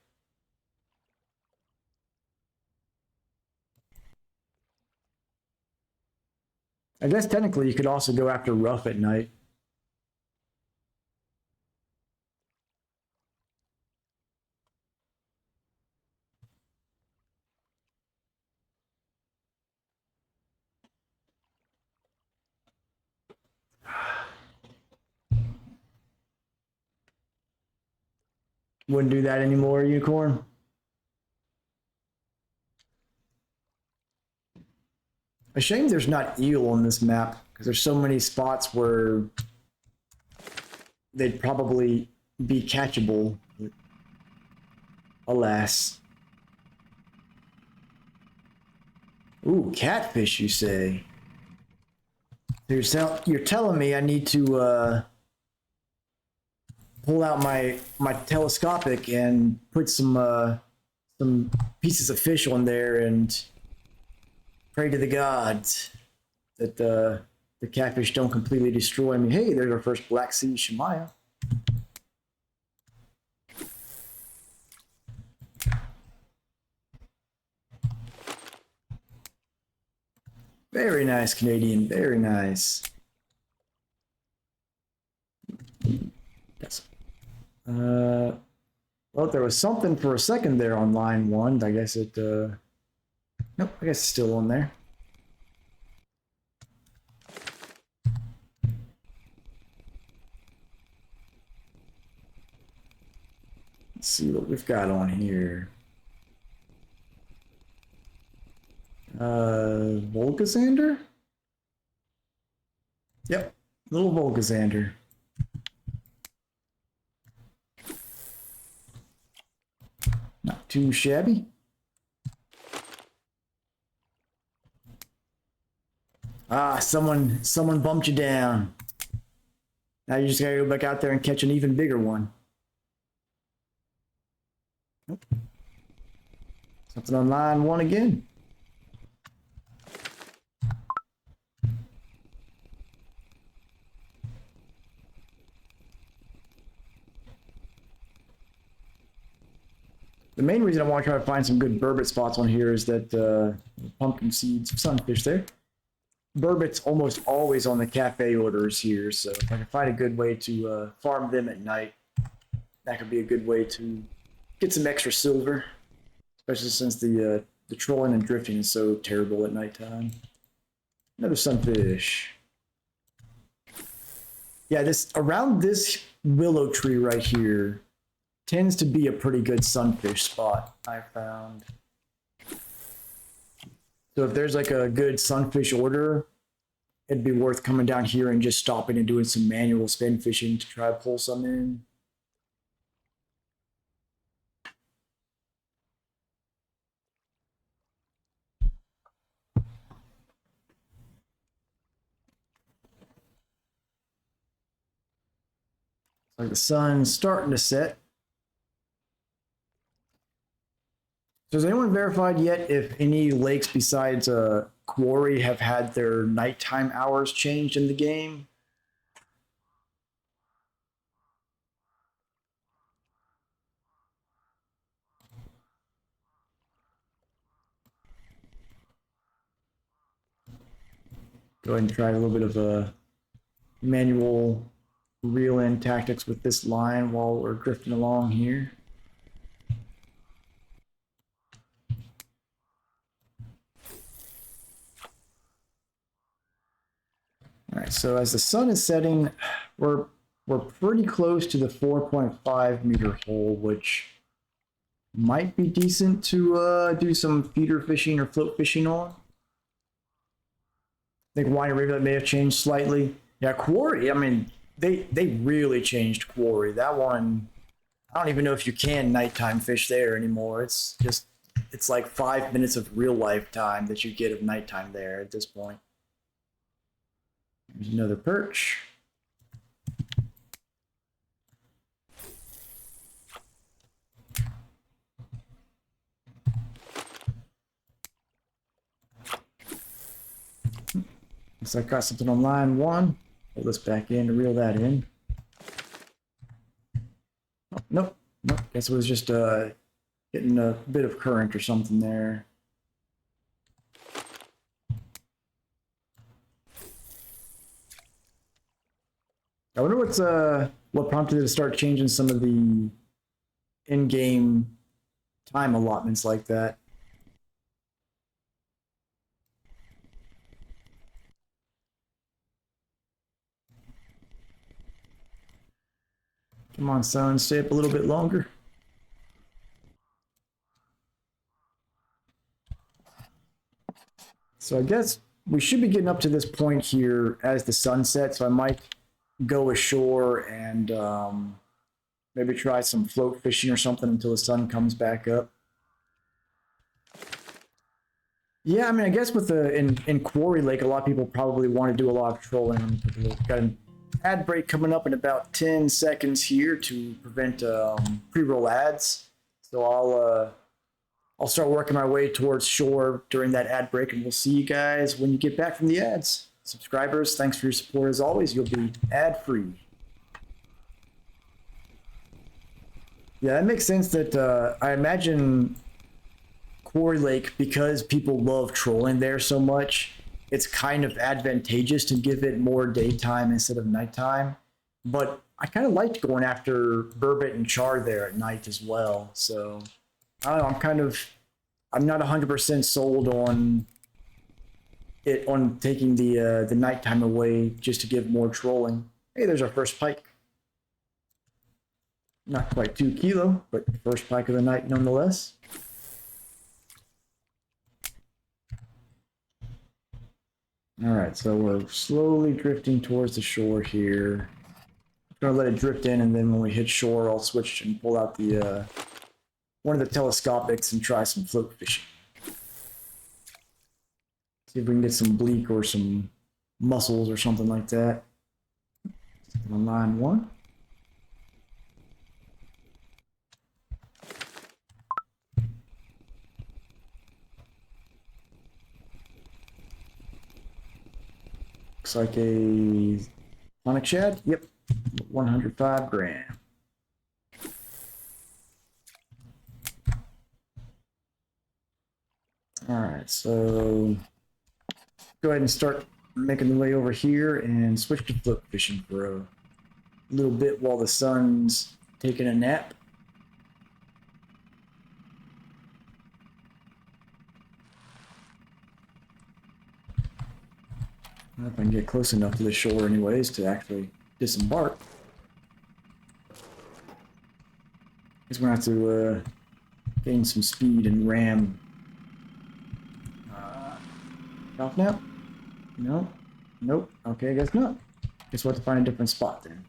I guess technically you could also go after rough at night. Wouldn't do that anymore, Unicorn. A shame there's not eel on this map, because there's so many spots where they'd probably be catchable. Alas. Ooh, catfish, you say? You're telling me I need to pull out my telescopic and put some pieces of fish on there and pray to the gods that the catfish don't completely destroy me. Hey, there's our first Black Sea Shemaya. Very nice, Canadian. Very nice. Yes. Well, there was something for a second there on line 1. I guess it. Nope. I guess it's still on there. Let's see what we've got on here. Volgazander? Yep, little Volgazander. Not too shabby. Ah, someone bumped you down. Now you just gotta go back out there and catch an even bigger one. Nope. Something on line one again. The main reason I want to try to find some good burbot spots on here is that pumpkin seeds, sunfish there. Burbot's almost always on the cafe orders here, so if I can find a good way to farm them at night, that could be a good way to get some extra silver, especially since the trolling and drifting is so terrible at nighttime. Another sunfish. Yeah, this around this willow tree right here tends to be a pretty good sunfish spot, I found. So if there's like a good sunfish order, it'd be worth coming down here and just stopping and doing some manual spin fishing to try to pull some in. Like the sun's starting to set. So has anyone verified yet if any lakes besides Quarry have had their nighttime hours changed in the game? Go ahead and try a little bit of a manual reel-in tactics with this line while we're drifting along here. All right, so as the sun is setting, we're pretty close to the 4.5 meter hole, which might be decent to do some feeder fishing or float fishing on. I think Wine River may have changed slightly. Yeah, Quarry, I mean, they really changed Quarry. That one, I don't even know if you can nighttime fish there anymore. It's like 5 minutes of real life time that you get of nighttime there at this point. There's another perch. Looks like I got something on line one. Pull this back in to reel that in. Oh, nope. Guess it was just getting a bit of current or something there. I wonder what prompted it to start changing some of the in-game time allotments like that. Come on, son, stay up a little bit longer. So I guess we should be getting up to this point here as the sun sets, so I might go ashore and maybe try some float fishing or something until the sun comes back up. Yeah, I mean, I guess with in Quarry Lake, a lot of people probably want to do a lot of trolling. Got an ad break coming up in about 10 seconds here to prevent pre-roll ads. So I'll start working my way towards shore during that ad break, and we'll see you guys when you get back from the ads. Subscribers, thanks for your support as always. You'll be ad-free. Yeah, that makes sense that I imagine Quarry Lake, because people love trolling there so much, it's kind of advantageous to give it more daytime instead of nighttime. But I kind of liked going after burbot and char there at night as well. So I don't know, I'm not 100% sold on taking the nighttime away just to give more trolling. Hey, there's our first pike. Not quite 2 kilo, but first pike of the night nonetheless. All right, so we're slowly drifting towards the shore here. I'm gonna let it drift in, and then when we hit shore, I'll switch and pull out the one of the telescopics and try some float fishing. See if we can get some bleak or some mussels or something like that. On line 1. Looks like a onyx shad. Yep, 105 gram. All right, so go ahead and start making the way over here and switch to float fishing for a little bit while the sun's taking a nap. I don't know if I can get close enough to the shore anyways to actually disembark. Guess we're gonna have to gain some speed and ram. Off now? No? Nope. Okay, I guess not. Guess we'll have to find a different spot then.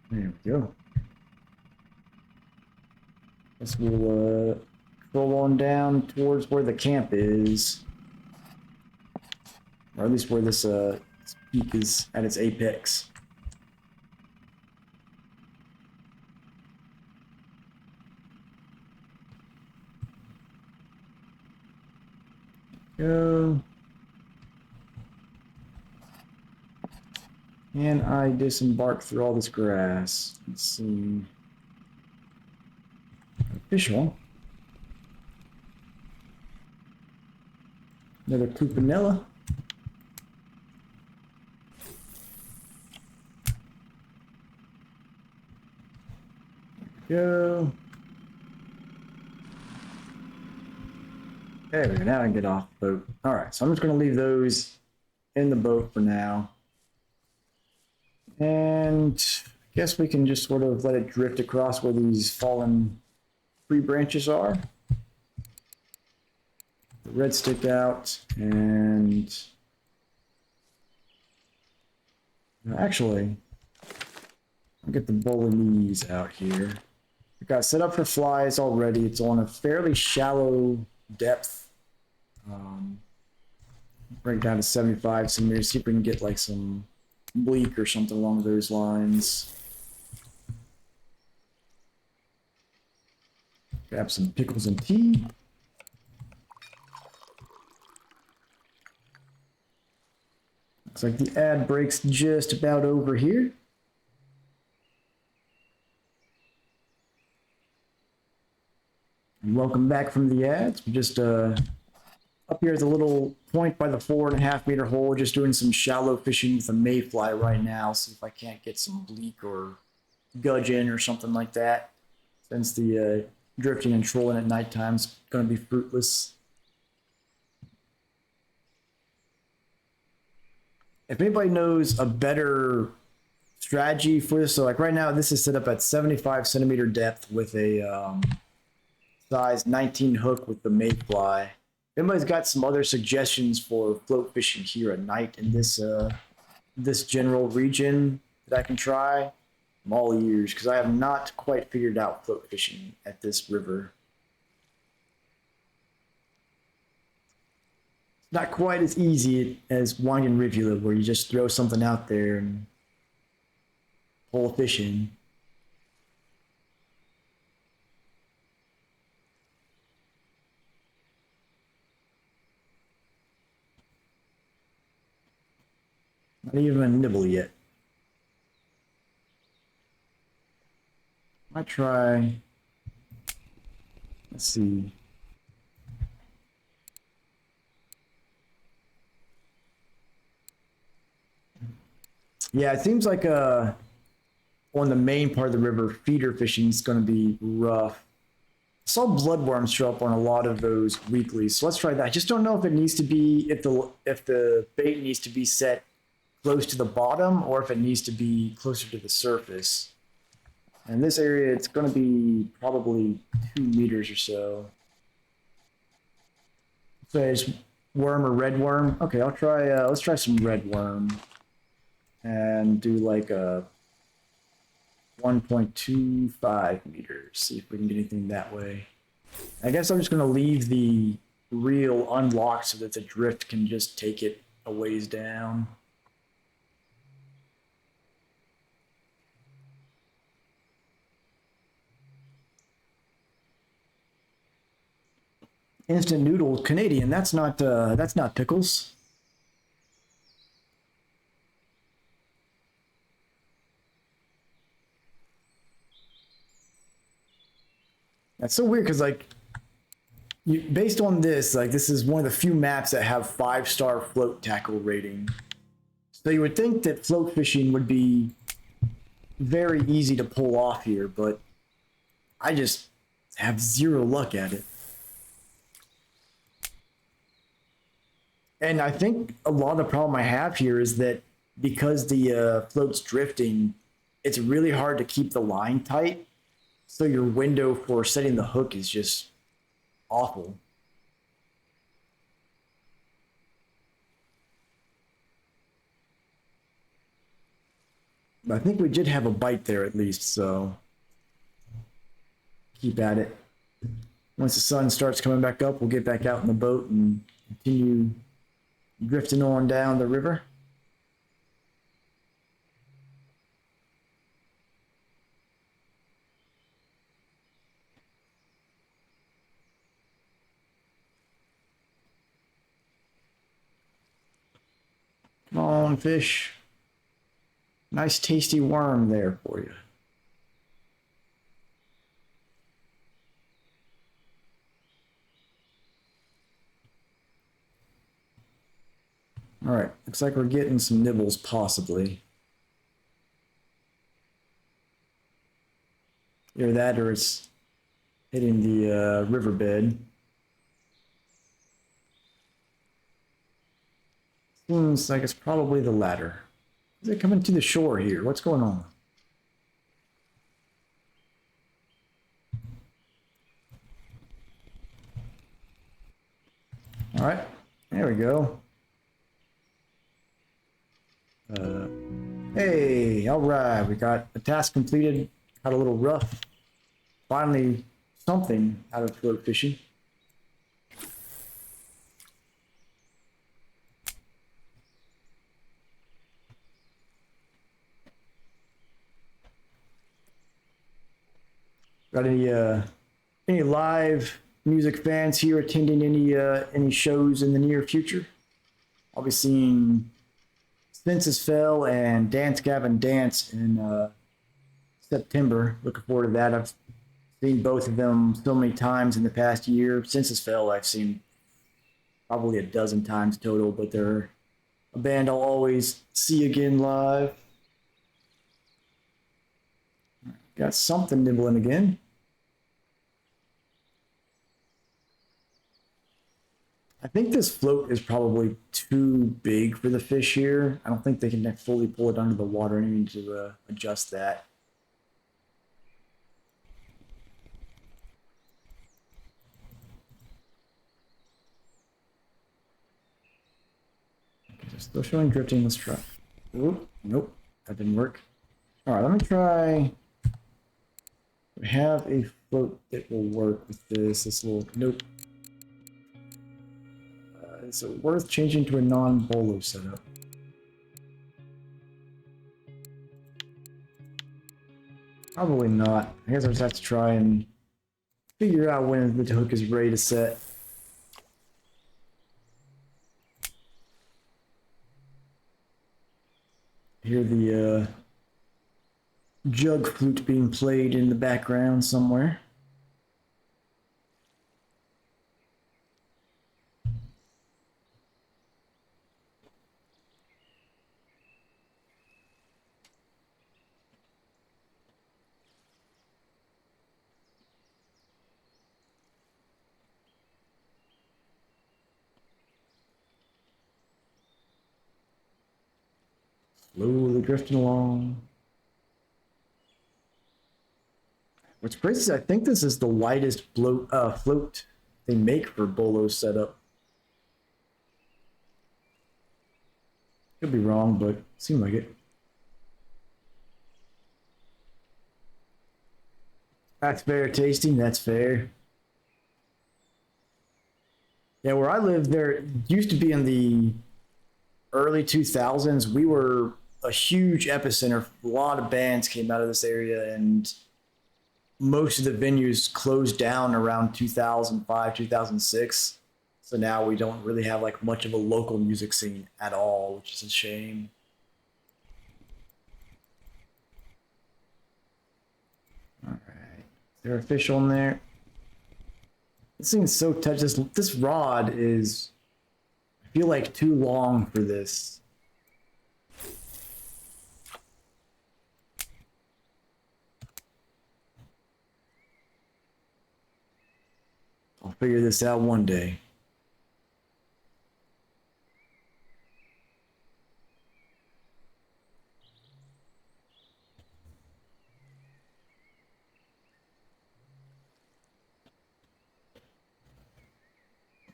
There we go. Guess we'll roll on down towards where the camp is. Or at least where this peak is at its apex. Go. Can I disembark through all this grass? Let's see. Fish hole. Another Pupinella. Go. There we go. Now I can get off the boat. All right, so I'm just going to leave those in the boat for now. And I guess we can just sort of let it drift across where these fallen tree branches are. The red stick out, and actually, I'll get the Bolognese out here. We got set up for flies already. It's on a fairly shallow depth. Break down to 75 centimeters. See if we can get like some bleak or something along those lines. Grab some pickles and tea. Looks like the ad break's just about over here. And welcome back from the ads. We're just up here is a little point by the 4.5 meter hole, just doing some shallow fishing with a mayfly right now. See if I can't get some bleak or gudgeon or something like that. Since the drifting and trolling at nighttime is going to be fruitless. If anybody knows a better strategy for this, so like right now this is set up at 75 centimeter depth with a size 19 hook with the mayfly. If anybody's got some other suggestions for float fishing here at night in this this general region that I can try, I'm all ears because I have not quite figured out float fishing at this river. It's not quite as easy as winding rivulet where you just throw something out there and pull a fish in. Not even a nibble yet. I try. Let's see. Yeah, it seems like on the main part of the river, feeder fishing is going to be rough. Saw bloodworms show up on a lot of those weeklies, so let's try that. I just don't know if it needs to be if the bait needs to be set close to the bottom or if it needs to be closer to the surface. In this area, it's going to be probably 2 meters or so. So it's worm or red worm. Okay, I'll try. Let's try some red worm and do like a 1.25 meters. See if we can get anything that way. I guess I'm just going to leave the reel unlocked so that the drift can just take it a ways down. Instant noodle Canadian. That's not pickles. That's so weird because like based on this, like this is one of the few maps that have 5-star float tackle rating. So you would think that float fishing would be very easy to pull off here, but I just have zero luck at it. And I think a lot of the problem I have here is that because the float's drifting, it's really hard to keep the line tight. So your window for setting the hook is just awful. But I think we did have a bite there at least, so keep at it. Once the sun starts coming back up, we'll get back out in the boat and continue drifting on down the river. Come on, fish. Nice tasty worm there for you. All right, looks like we're getting some nibbles possibly. Either that or it's hitting the riverbed. Seems like it's probably the latter. Is it coming to the shore here? What's going on? All right, there we go. Hey, all right, we got a task completed. Got a little rough. Finally, something out of float fishing. Got any live music fans here attending any shows in the near future? I'll be seeing Senses Fell and Dance Gavin Dance in September. Looking forward to that. I've seen both of them so many times in the past year. Senses Fell I've seen probably a dozen times total, but they're a band I'll always see again live. Got something nibbling again. I think this float is probably too big for the fish here. I don't think they can fully pull it under the water. I need to adjust that. Okay, still showing drifting. Let's try. Oop, nope, that didn't work. All right, let me try. We have a float that will work with this little, nope. Is it worth changing to a non-bolo setup? Probably not. I guess I'll just have to try and figure out when the hook is ready to set. Hear the jug flute being played in the background somewhere. Slowly drifting along. What's crazy is I think this is the widest float they make for bolo setup. Could be wrong, but seemed like it. That's fair tasting. That's fair. Yeah, where I live, there used to be in the early 2000s, we were a huge epicenter. A lot of bands came out of this area, and most of the venues closed down around 2005, 2006. So now we don't really have like much of a local music scene at all, which is a shame. All right. Is there a fish on there? This thing's so touched. This rod is, I feel like, too long for this. I'll figure this out one day.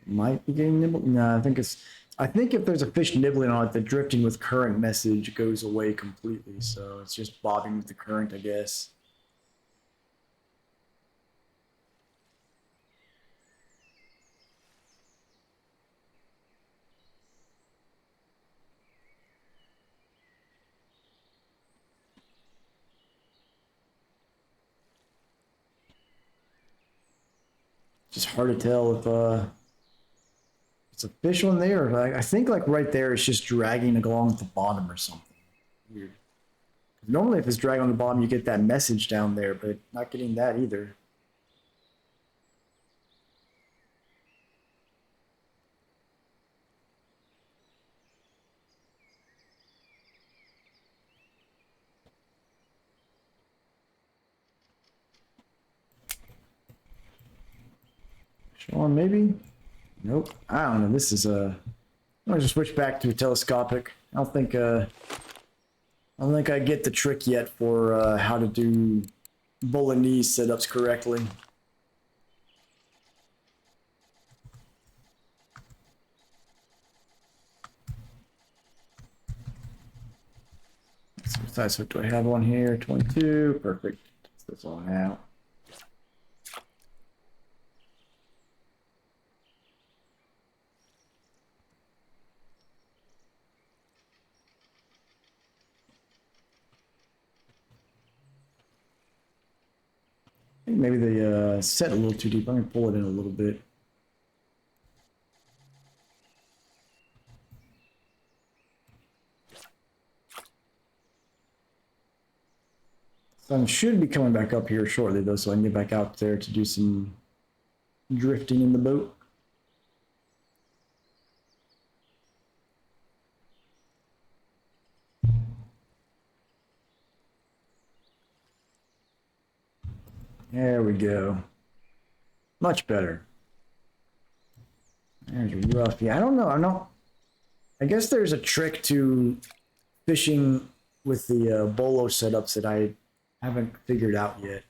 Might be getting nibbled. No, I think it's. I think if there's a fish nibbling on it, the drifting with current message goes away completely. So it's just bobbing with the current, I guess. Just hard to tell if it's a fish on there. Like, I think like right there, it's just dragging along at the bottom or something. Weird. Normally, if it's dragging on the bottom, you get that message down there, but not getting that either. Sean, maybe? Nope. I don't know. This is a. I'm gonna just switch back to a telescopic. I don't think I get the trick yet for how to do Bolognese setups correctly. So what size hook do I have on here? 22. Perfect. Test this on out. I think maybe they set a little too deep. I'm gonna pull it in a little bit. Sun should be coming back up here shortly though, so I can get back out there to do some drifting in the boat. There we go. Much better. There's rough. Yeah, I don't know. I guess there's a trick to fishing with the bolo setups that I haven't figured out yet.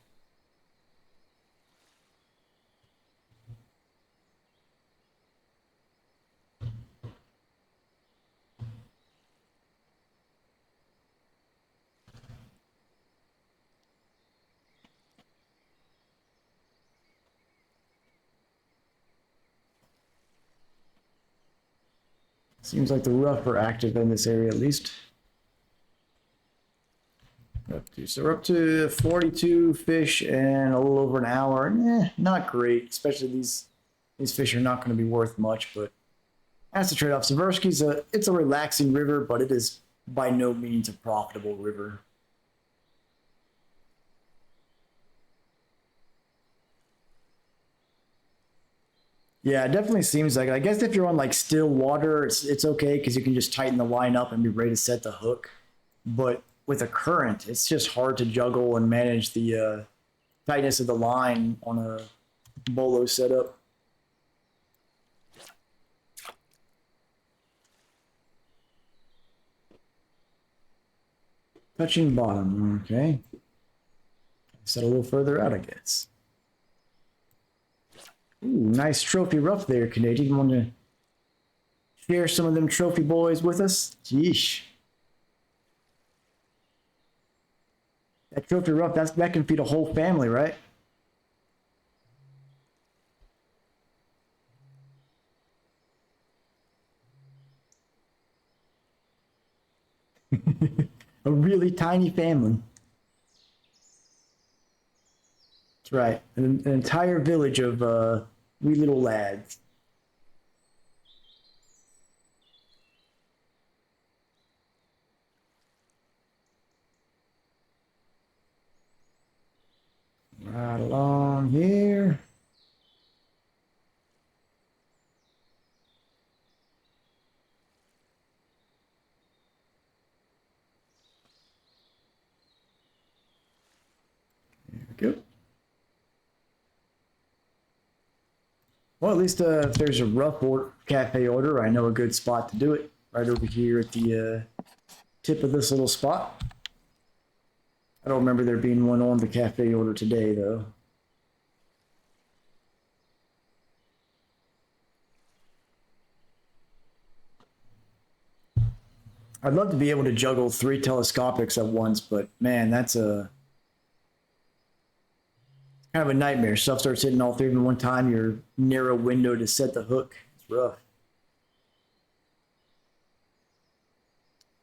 Seems like the rough are active in this area at least. So we're up to 42 fish and a little over an hour. Not great, especially these fish are not going to be worth much, but that's the trade-off. Seversky's it's a relaxing river, but it is by no means a profitable river. Yeah, it definitely seems like it. I guess if you're on like still water, it's okay because you can just tighten the line up and be ready to set the hook. But with a current, it's just hard to juggle and manage the tightness of the line on a bolo setup. Touching bottom, okay. Set a little further out, I guess. Ooh, nice trophy rough there, Canadian. Want to share some of them trophy boys with us? Yeesh. That trophy rough, that can feed a whole family, right? A really tiny family. That's right. An entire village of wee little lads. Right along here. There we go. Well, at least if there's a rough cafe order, I know a good spot to do it. Right over here at the tip of this little spot. I don't remember there being one on the cafe order today, though. I'd love to be able to juggle 3 telescopics at once, but man, that's a kind of a nightmare. Stuff starts hitting all 3 of them at one time. Your narrow window to set the hook. It's rough.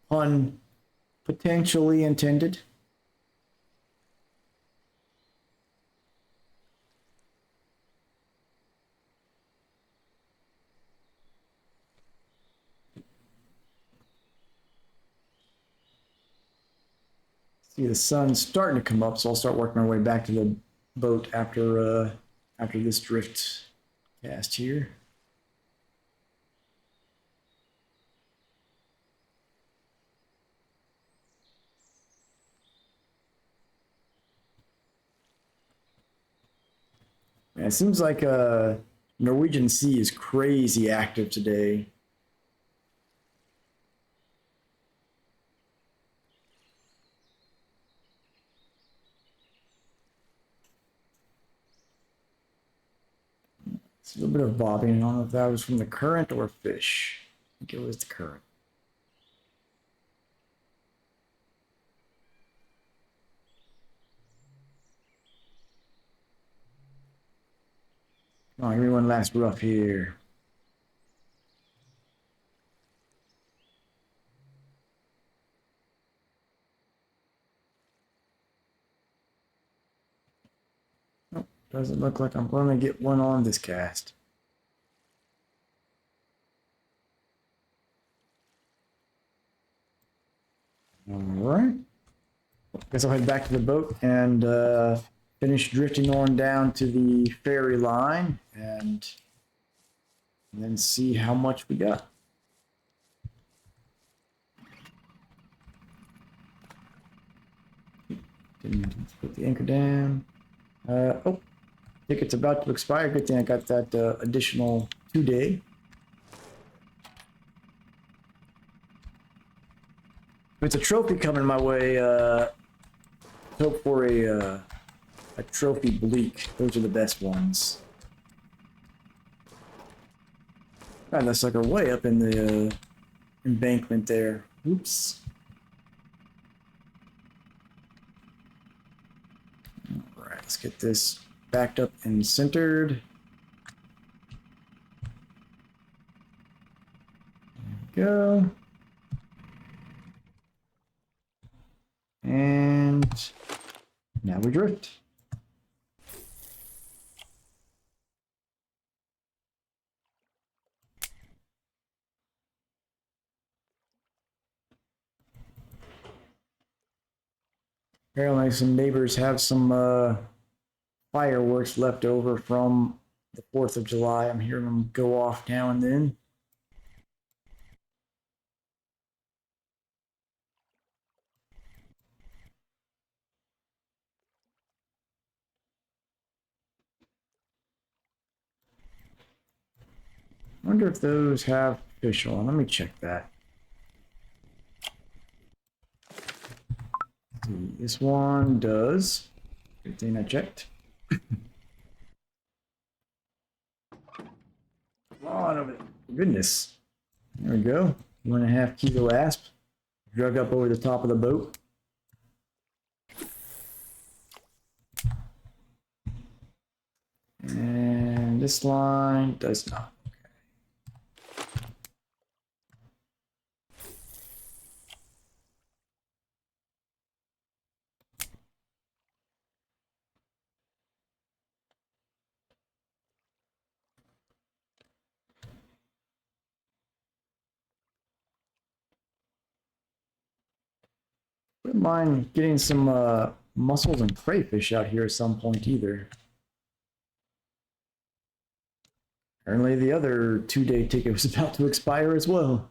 Pun potentially intended. See, the sun's starting to come up, so I'll start working my way back to the boat after this drift cast here. Yeah, it seems like Norwegian Sea is crazy active today. It's a little bit of bobbing. I don't know if that was from the current or fish. I think it was the current. Come on, give me one last rough here. Nope, doesn't look like I'm going to get one on this cast. All right. Guess I'll head back to the boat and finish drifting on down to the ferry line and then see how much we got. Let's put the anchor down. Oh, ticket's about to expire. Good thing I got that additional 2-day. If it's a trophy coming my way, hope for a trophy bleak. Those are the best ones. God, that sucker way up in the embankment there. Oops. All right, let's get this backed up and centered. There we go. And now we drift. Apparently some neighbors have some fireworks left over from the 4th of July. I'm hearing them go off now and then. I wonder if those have fish on. Let me check that. This one does. Good thing I checked. Come on over there. Goodness. There we go. 1.5 kilo asp. Drug up over the top of the boat. And this line does not. Wouldn't mind getting some mussels and crayfish out here at some point either. Apparently the other 2-day ticket was about to expire as well.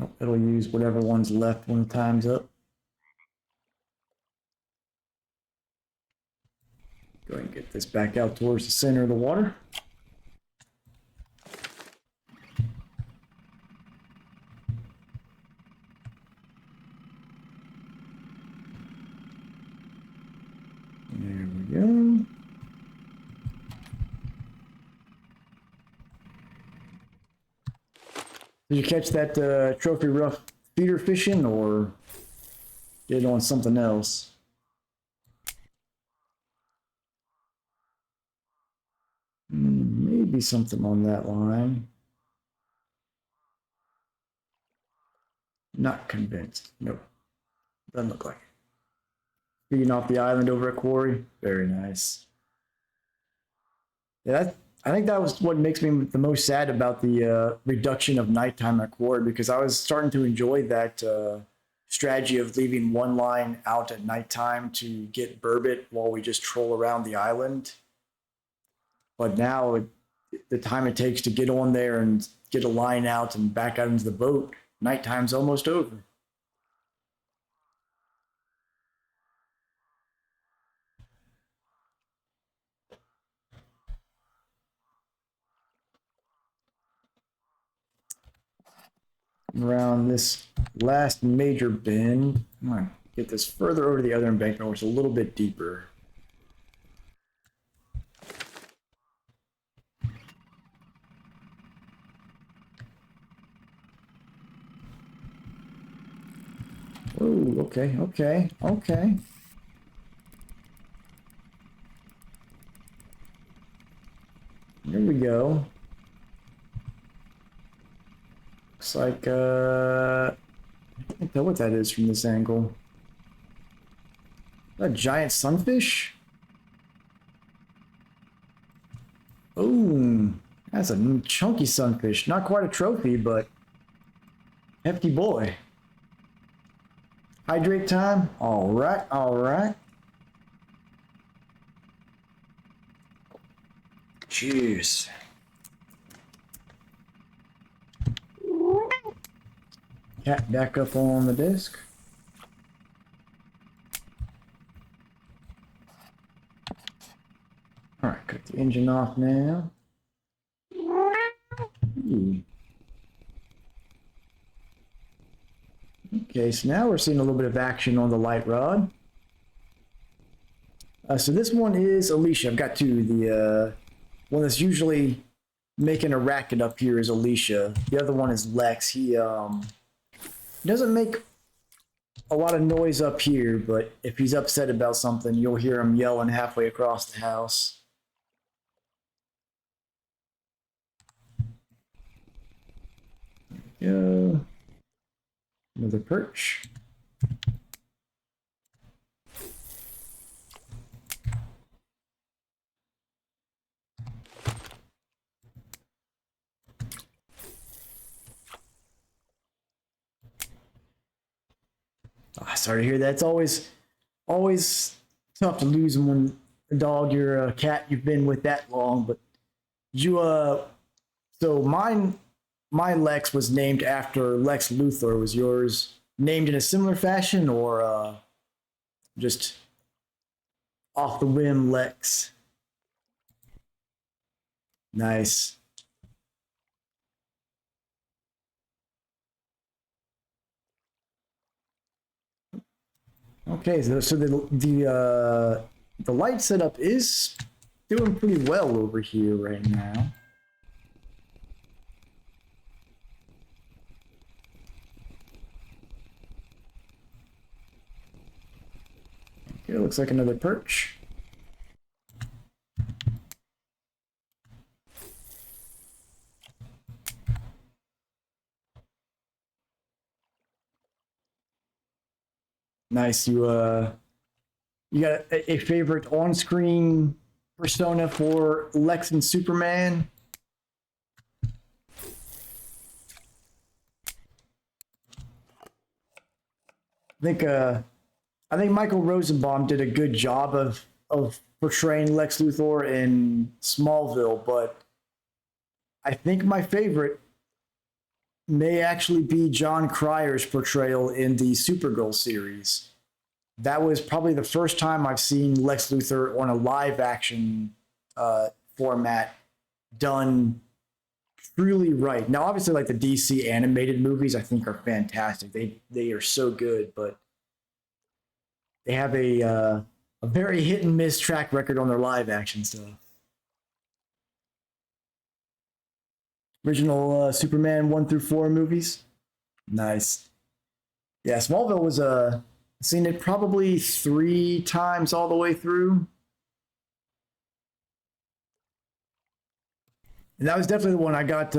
Oh, it'll use whatever one's left when the time's up. Go ahead and get this back out towards the center of the water. There we go. Did you catch that trophy rough feeder fishing, or did it on something else? Maybe something on that line. Not convinced. Nope. Doesn't look like it. Feeding off the island over at Quarry. Very nice. Yeah, I think that was what makes me the most sad about the reduction of nighttime at Quarry, because I was starting to enjoy that strategy of leaving one line out at nighttime to get burbot while we just troll around the island. But now the time it takes to get on there and get a line out and back out into the boat, nighttime's almost over. Around this last major bend, I'm gonna get this further over to the other embankment where it's a little bit deeper. Oh, okay, okay, okay. There we go. Looks like, I can't tell what that is from this angle. A giant sunfish? Oh, that's a chunky sunfish. Not quite a trophy, but hefty boy. Hydrate time? All right, all right. Cheers. Cat back up on the disc. All right, cut the engine off now. Ooh. Okay, so now we're seeing a little bit of action on the light rod. So this one is Alicia. I've got two. The one that's usually making a racket up here is Alicia. The other one is Lex. He doesn't make a lot of noise up here, but if he's upset about something, you'll hear him yelling halfway across the house. There we go. Another perch. Oh, sorry to hear that. It's always tough to lose one dog or a cat you've been with that long. But you so my Lex was named after Lex Luthor. Was yours named in a similar fashion, or just off the whim Lex? Nice. Okay, so the light setup is doing pretty well over here right now. Okay, looks like another perch. Nice. You got a favorite on-screen persona for Lex and Superman? I think Michael Rosenbaum did a good job of portraying Lex Luthor in Smallville, but I think my favorite may actually be John Cryer's portrayal in the Supergirl series. That was probably the first time I've seen Lex Luthor on a live action format done truly right. Now, obviously, like the DC animated movies, I think are fantastic. They are so good, but they have a very hit and miss track record on their live action stuff. Original Superman 1 through 4 movies. Nice. Yeah, Smallville was seen it probably 3 times all the way through. And that was definitely the one I got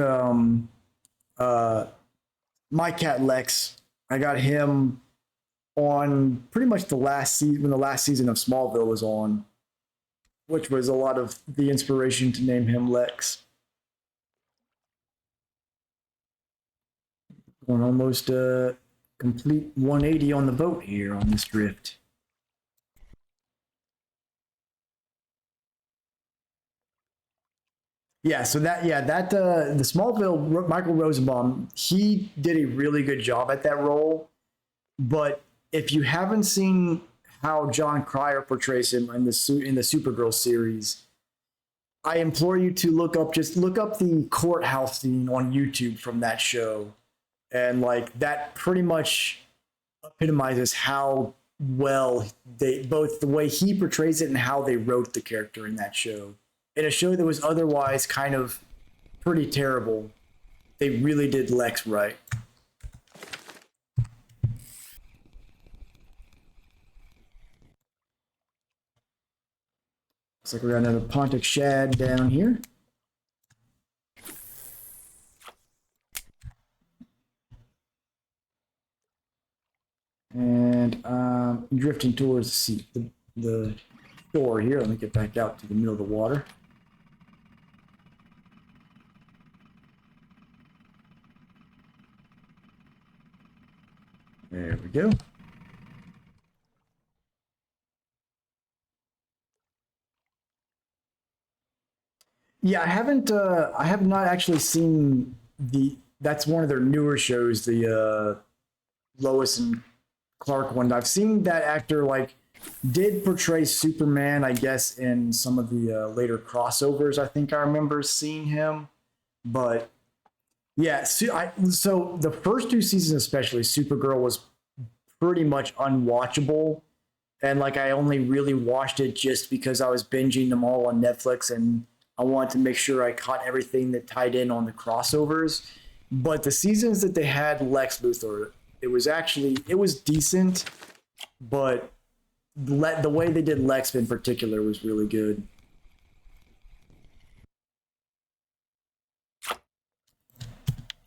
uh my cat Lex. I got him on pretty much the last season when the last season of Smallville was on, which was a lot of the inspiration to name him Lex. Going almost a complete 180 on the boat here on this drift. Yeah, so that the Smallville Michael Rosenbaum, he did a really good job at that role. But if you haven't seen how John Cryer portrays him in the Supergirl series, I implore you to look up the courthouse scene on YouTube from that show, and like that pretty much epitomizes how well they both the way he portrays it and how they wrote the character in that show. In a show that was otherwise kind of pretty terrible, they really did Lex right. Looks like we got another Pontic shad down here. And drifting towards the shore here. Let me get back out to the middle of the water. There we go. Yeah, I have not actually seen that's one of their newer shows, the Lois and Clark one. I've seen that actor like did portray Superman, I guess, in some of the later crossovers. I think I remember seeing him, but yeah. So the first 2 seasons, especially Supergirl, was pretty much unwatchable, and like I only really watched it just because I was binging them all on Netflix, and I wanted to make sure I caught everything that tied in on the crossovers. But the seasons that they had Lex Luthor, it was decent, but the way they did Lex in particular was really good.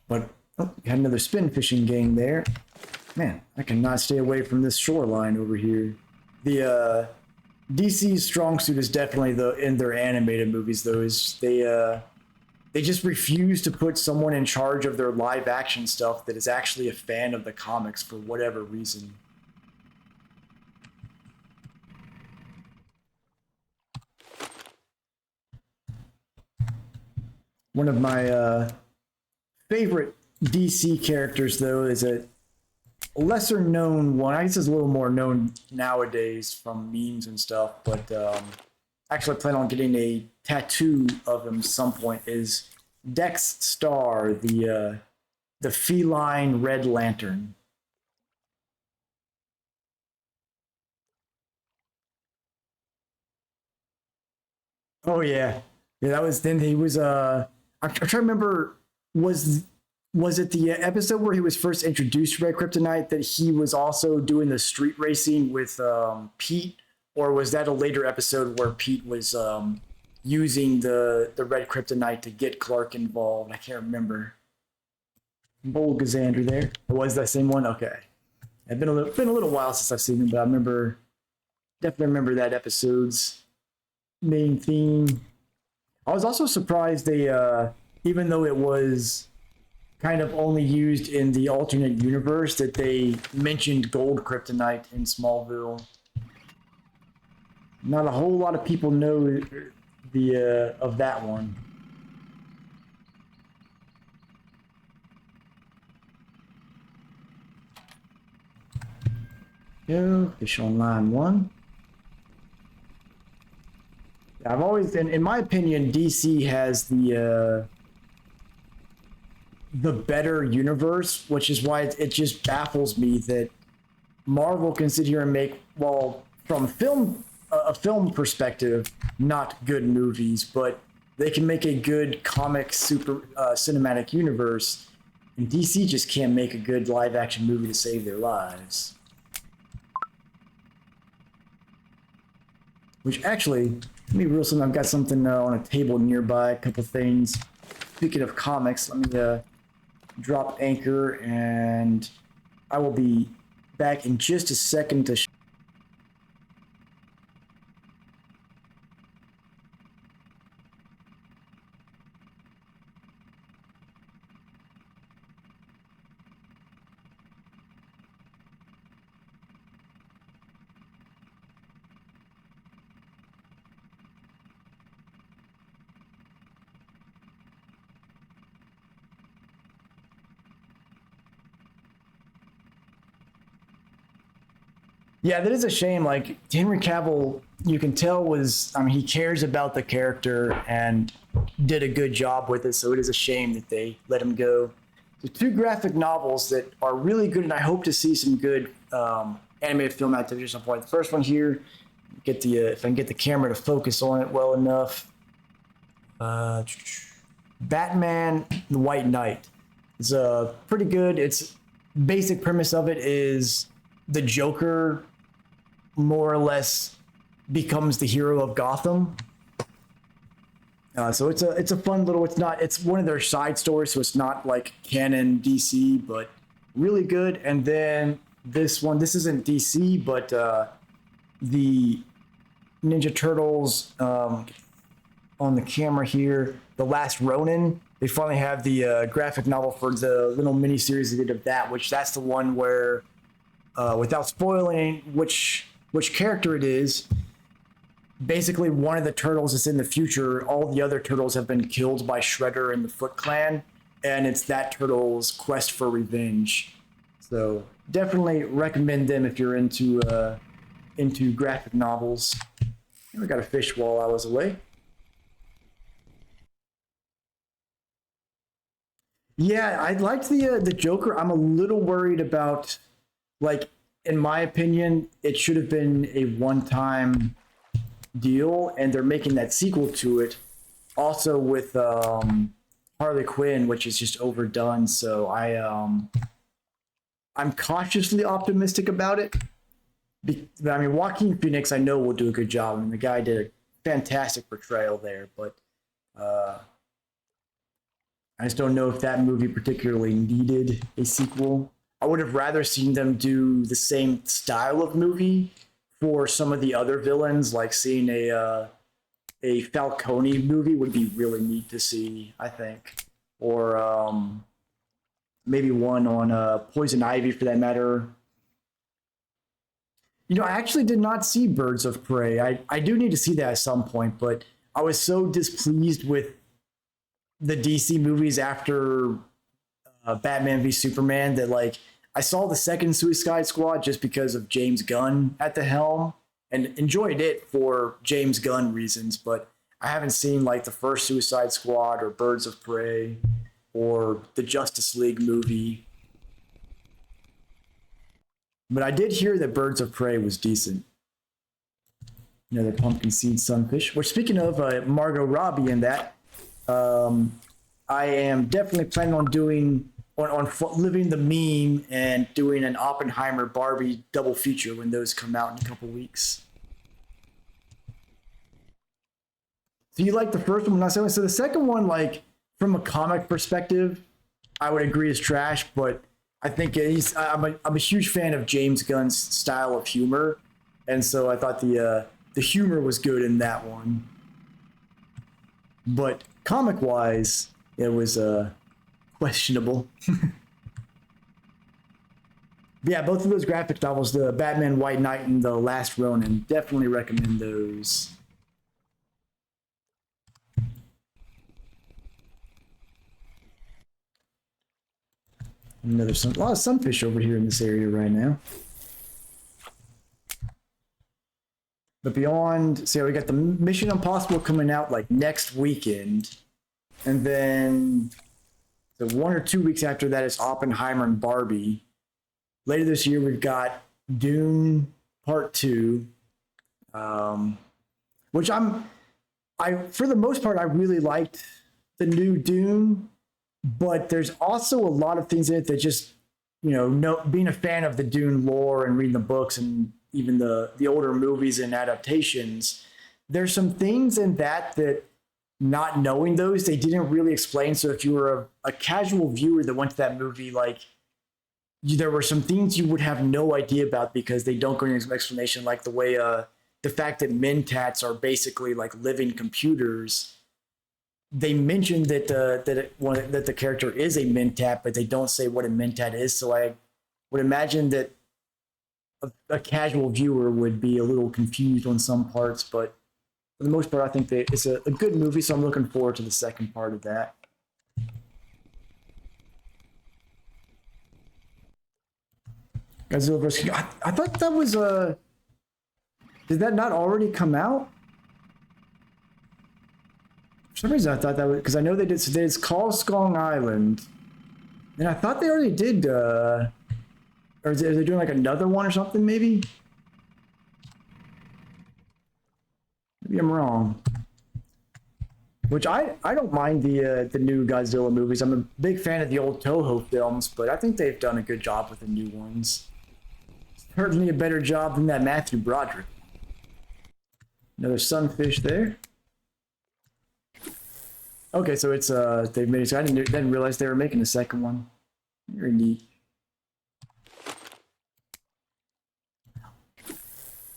But oh, had another spin fishing gang there. Man, I cannot stay away from this shoreline over here. The DC's strong suit is definitely in their animated movies though. Is they just refuse to put someone in charge of their live action stuff that is actually a fan of the comics for whatever reason. One of my favorite DC characters, though, is a lesser known one. I guess it's a little more known nowadays from memes and stuff, but actually I plan on getting a tattoo of him some point. Is Dex Star, the feline Red Lantern. Oh yeah, yeah. That was then he was. I'm trying to remember. Was was it the episode where he was first introduced to Red Kryptonite that he was also doing the street racing with Pete, or was that a later episode where Pete was using the Red Kryptonite to get Clark involved? I can't remember. Bold Gazandra there. Was that same one? Okay. It's been a little while since I've seen him, but I remember definitely remember that episode's main theme. I was also surprised they, even though it was kind of only used in the alternate universe, that they mentioned gold kryptonite in Smallville. Not a whole lot of people know the of that one. Go fish on line one. I've always, in my opinion, DC has the better universe, which is why it just baffles me that Marvel can sit here and make, well, from a film perspective, not good movies, but they can make a good comic super cinematic universe, and DC just can't make a good live action movie to save their lives. Which actually, let me real something. I've got something on a table nearby. A couple things. Speaking of comics, let me drop anchor, and I will be back in just a second to. Yeah, that is a shame. Like Henry Cavill, you can tell was, I mean, he cares about the character and did a good job with it. So it is a shame that they let him go. The two graphic novels that are really good, and I hope to see some good animated film adaptation at some point. The first one here, get the if I can get the camera to focus on it well enough. Uh, Batman: The White Knight. It's pretty good. It's basic premise of it is the Joker more or less becomes the hero of Gotham. So it's a fun little. It's one of their side stories, so it's not like canon DC, but really good. And then this isn't DC, but the Ninja Turtles on the camera here, The Last Ronin. They finally have the graphic novel for the little mini series they did of that, which that's the one where, without spoiling which character it is, basically one of the turtles is in the future. All the other turtles have been killed by Shredder and the Foot Clan, and it's that turtle's quest for revenge. So definitely recommend them if you're into graphic novels. We got a fish while I was away. Yeah, I liked the Joker. I'm a little worried about, like, in my opinion, it should have been a one-time deal, and they're making that sequel to it, also with Harley Quinn, which is just overdone. So I'm cautiously optimistic about it. I mean, Joaquin Phoenix, I know will do a good job. I mean, the guy did a fantastic portrayal there, but uh, I just don't know if that movie particularly needed a sequel. I would have rather seen them do the same style of movie for some of the other villains, like seeing a Falcone movie would be really neat to see, I think, or maybe one on Poison Ivy for that matter. You know, I actually did not see Birds of Prey. I do need to see that at some point, but I was so displeased with the DC movies after Batman v Superman that, like, I saw the second Suicide Squad just because of James Gunn at the helm and enjoyed it for James Gunn reasons, but I haven't seen like the first Suicide Squad or Birds of Prey or the Justice League movie. But I did hear that Birds of Prey was decent. Another pumpkin seed sunfish. Which, speaking of Margot Robbie and that, um, I am definitely planning on doing living the meme and doing an Oppenheimer Barbie double feature when those come out in a couple weeks. So you like the first one, not second? So the second one, like from a comic perspective, I would agree is trash, but I think I'm a huge fan of James Gunn's style of humor, and so I thought the humor was good in that one. But comic wise, it was questionable. Yeah, both of those graphic novels, the Batman White Knight and the Last Ronin, definitely recommend those. A lot of sunfish over here in this area right now. But beyond, so we got the Mission Impossible coming out like next weekend, and then so 1 or 2 weeks after that is Oppenheimer and Barbie. Later this year we've got Dune Part 2, which I for the most part I really liked the new Dune, but there's also a lot of things in it that just no being a fan of the Dune lore and reading the books and even the older movies and adaptations, there's some things in that not knowing those they didn't really explain. So if you were a casual viewer that went to that movie, like there were some things you would have no idea about because they don't go into some explanation, like the way the fact that mentats are basically like living computers. They mentioned that that the character is a mentat, but they don't say what a mentat is. So I would imagine that a casual viewer would be a little confused on some parts, but for the most part, I think that it's a good movie. So I'm looking forward to the second part of that. Godzilla vs. King. I thought that was did that not already come out? For some reason, I thought that was because I know they did. So it's called Skong Island, and I thought they already did. Or are they doing like another one or something? Maybe. Maybe I'm wrong. Which I don't mind the new Godzilla movies. I'm a big fan of the old Toho films, but I think they've done a good job with the new ones. Certainly a better job than that Matthew Broderick. Another sunfish there. Okay, so it's they've made it. So I didn't realize they were making a second one. Very neat.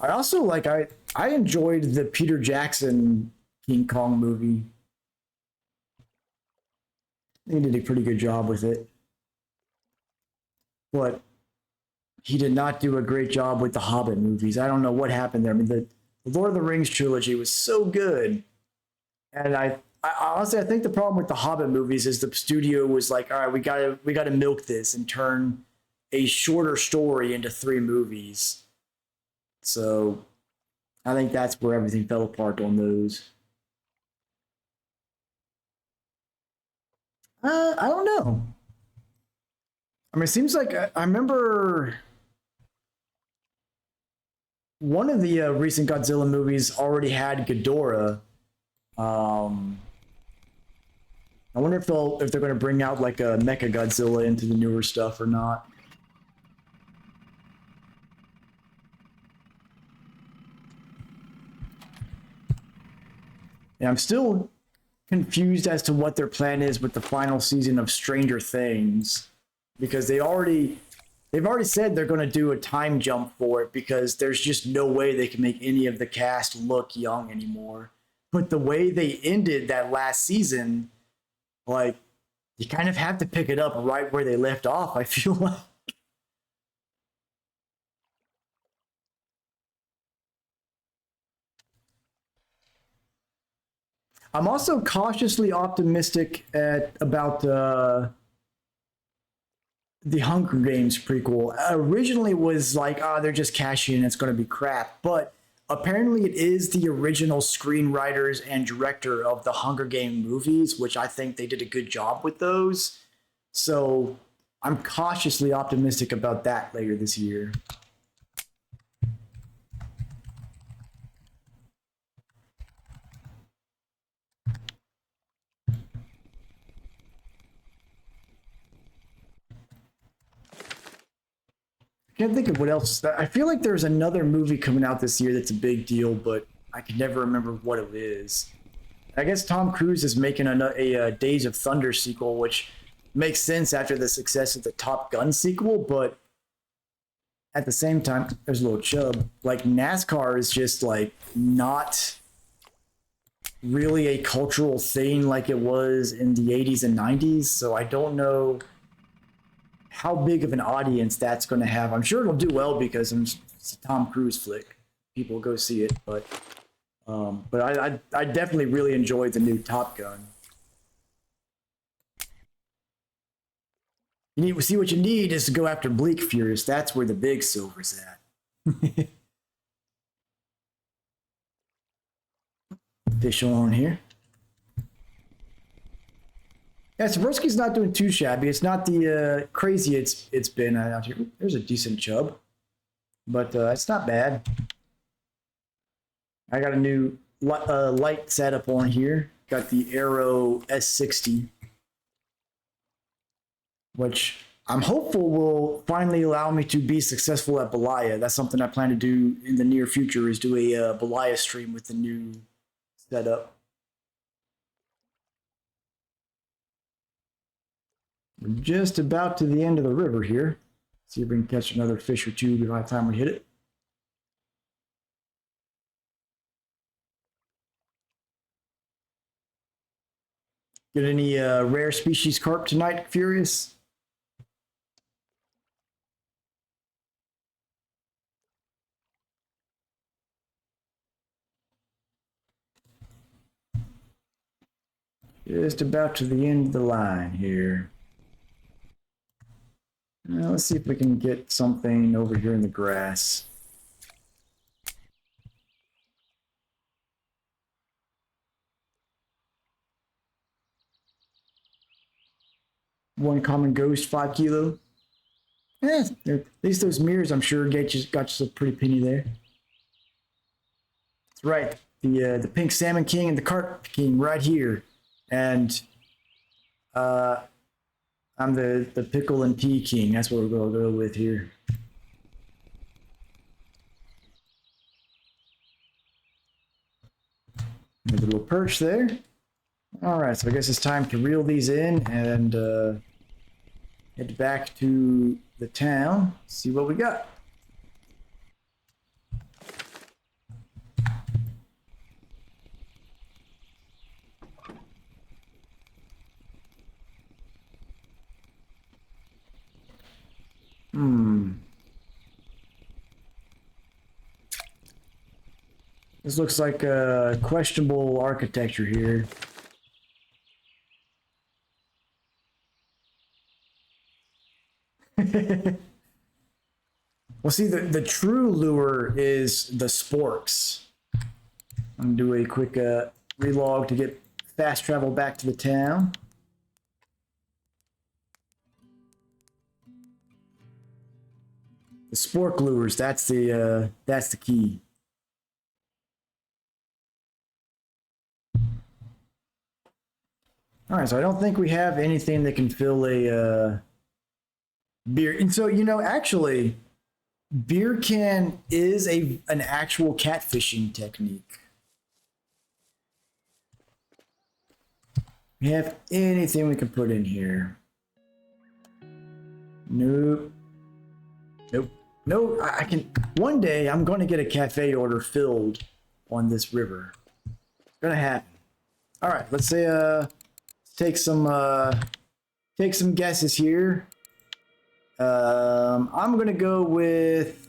I also like I enjoyed the Peter Jackson King Kong movie. He did a pretty good job with it, but he did not do a great job with the Hobbit movies. I don't know what happened there. I mean, the Lord of the Rings trilogy was so good, and I honestly I think the problem with the Hobbit movies is the studio was like, all right, we gotta milk this and turn a shorter story into 3 movies. So I think that's where everything fell apart on those. I don't know. I mean, it seems like I remember one of the recent Godzilla movies already had Ghidorah. I wonder if they're going to bring out like a Mecha Godzilla into the newer stuff or not. And I'm still confused as to what their plan is with the final season of Stranger Things, because they've already said they're going to do a time jump for it because there's just no way they can make any of the cast look young anymore. But the way they ended that last season, like you kind of have to pick it up right where they left off, I feel like. I'm also cautiously optimistic about the Hunger Games prequel. Originally was like, they're just cashing in, it's going to be crap. But apparently it is the original screenwriters and director of the Hunger Game movies, which I think they did a good job with those. So I'm cautiously optimistic about that later this year. Can't think of what else is that. I feel like there's another movie coming out this year that's a big deal, but I can never remember what it is. I guess Tom Cruise is making a Days of Thunder sequel, which makes sense after the success of the Top Gun sequel, but at the same time, there's a little chub. Like, NASCAR is just like not really a cultural thing like it was in the 80s and 90s, so I don't know how big of an audience that's going to have. I'm sure it'll do well because it's a Tom Cruise flick. People will go see it, but I definitely really enjoyed the new Top Gun. You need to see what you need is to go after Bleak Furious. That's where the big silver's at. Fish on here. Yeah, Seversky's not doing too shabby. It's not the crazy it's been out here. There's a decent chub, but it's not bad. I got a new light setup on here. Got the Aero S60, which I'm hopeful will finally allow me to be successful at Belaya. That's something I plan to do in the near future, is do a Belaya stream with the new setup. We're just about to the end of the river here. See if we can catch another fish or two by the time we hit it. Get any rare species carp tonight, Furious? Just about to the end of the line here. Now, let's see if we can get something over here in the grass. One common ghost, 5 kilo. Yeah, at least those mirrors, I'm sure, got you a pretty penny there. That's right. The pink salmon king and the carp king right here. And I'm the pickle and pea king. That's what we're going to go with here. There's a little perch there. All right, so I guess it's time to reel these in and head back to the town, see what we got. This looks like a questionable architecture here. Well, see, the true lure is the sporks. I'm gonna do a quick relog to get fast travel back to the town. The spork lures, that's the key. All right, so I don't think we have anything that can fill a beer. And so, you know, actually, beer can is an actual catfishing technique. We have anything we can put in here? Nope. Nope. No, I can. One day I'm going to get a cafe order filled on this river. It's gonna happen. All right, let's say take some guesses here. I'm gonna go with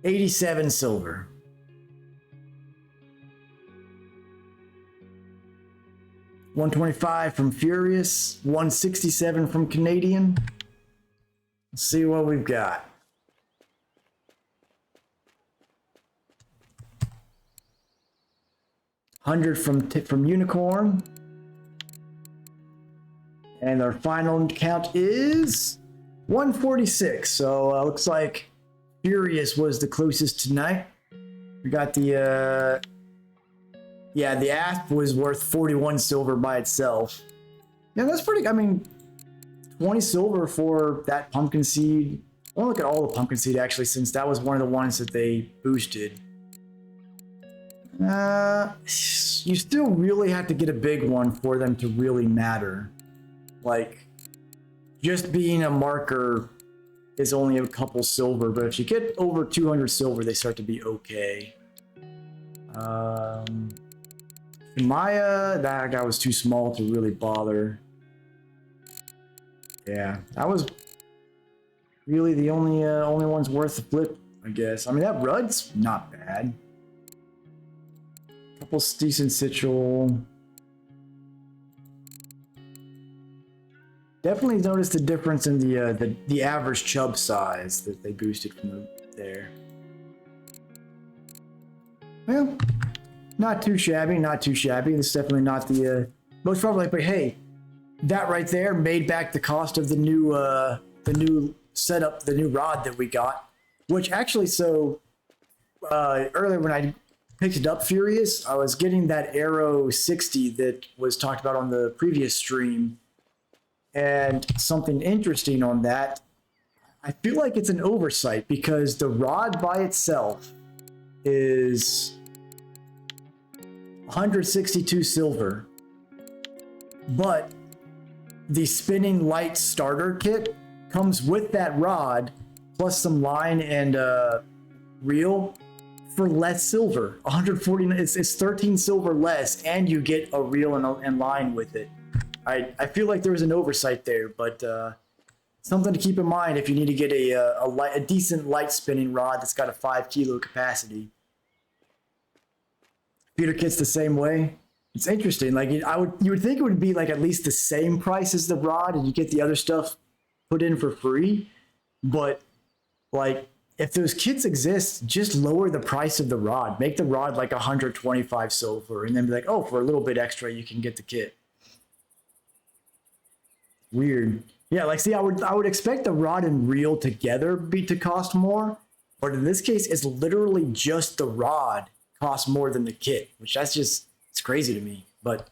87 silver. 125 from Furious, 167 from Canadian. Let's see what we've got. $100 from Unicorn. And our final count is 146. So looks like Furious was the closest tonight. We got the the asp was worth 41 silver by itself. Yeah, that's pretty. I mean, 20 silver for that pumpkin seed. I want to look at all the pumpkin seed actually, since that was one of the ones that they boosted. You still really have to get a big one for them to really matter. Like, just being a marker is only a couple silver, but if you get over 200 silver, they start to be okay. Maya, that guy was too small to really bother. Yeah, that was really the only ones worth the flip, I guess. I mean, that Rud's not bad. Couple decent Sigil. Definitely noticed the difference in the average chub size that they boosted from there. Well, not too shabby, not too shabby. It's definitely not the most probably, but hey, that right there made back the cost of the new setup, the new rod that we got. Which actually, so earlier when I picked it up, Furious, I was getting that Arrow 60 that was talked about on the previous stream. And something interesting on that, I feel like it's an oversight because the rod by itself is 162 silver, but the spinning light starter kit comes with that rod plus some line and reel for less silver. 140, it's 13 silver less, and you get a reel and line with it. I feel like there was an oversight there, but something to keep in mind if you need to get a decent light spinning rod that's got a 5 kilo capacity. Feeder kit's the same way. It's interesting. Like you would think it would be like at least the same price as the rod, and you get the other stuff put in for free. But like if those kits exist, just lower the price of the rod. Make the rod like 125 silver, and then be like, oh, for a little bit extra, you can get the kit. Weird. Yeah, like see, I would expect the rod and reel together to cost more, but in this case, it's literally just the rod costs more than the kit, which it's crazy to me. But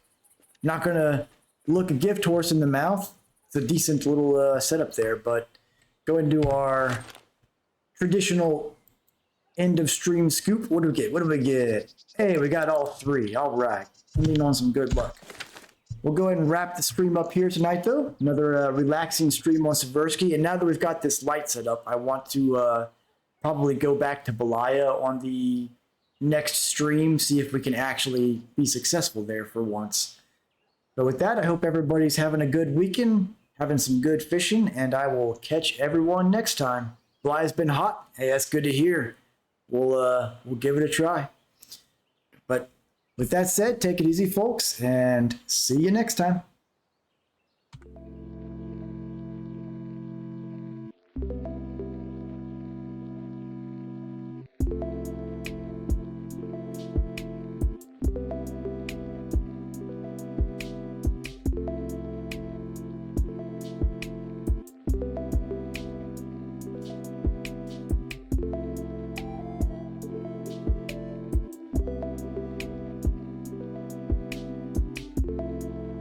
not gonna look a gift horse in the mouth. It's a decent little setup there, but go and do our traditional end of stream scoop. What do we get? What do we get? Hey, we got all three. All right, ending on some good luck. We'll go ahead and wrap the stream up here tonight, though. Another relaxing stream on Seversky. And now that we've got this light set up, I want to probably go back to Belaya on the next stream, see if we can actually be successful there for once. But with that, I hope everybody's having a good weekend, having some good fishing, and I will catch everyone next time. Belaya's been hot. Hey, that's good to hear. We'll give it a try. But with that said, take it easy, folks, and see you next time.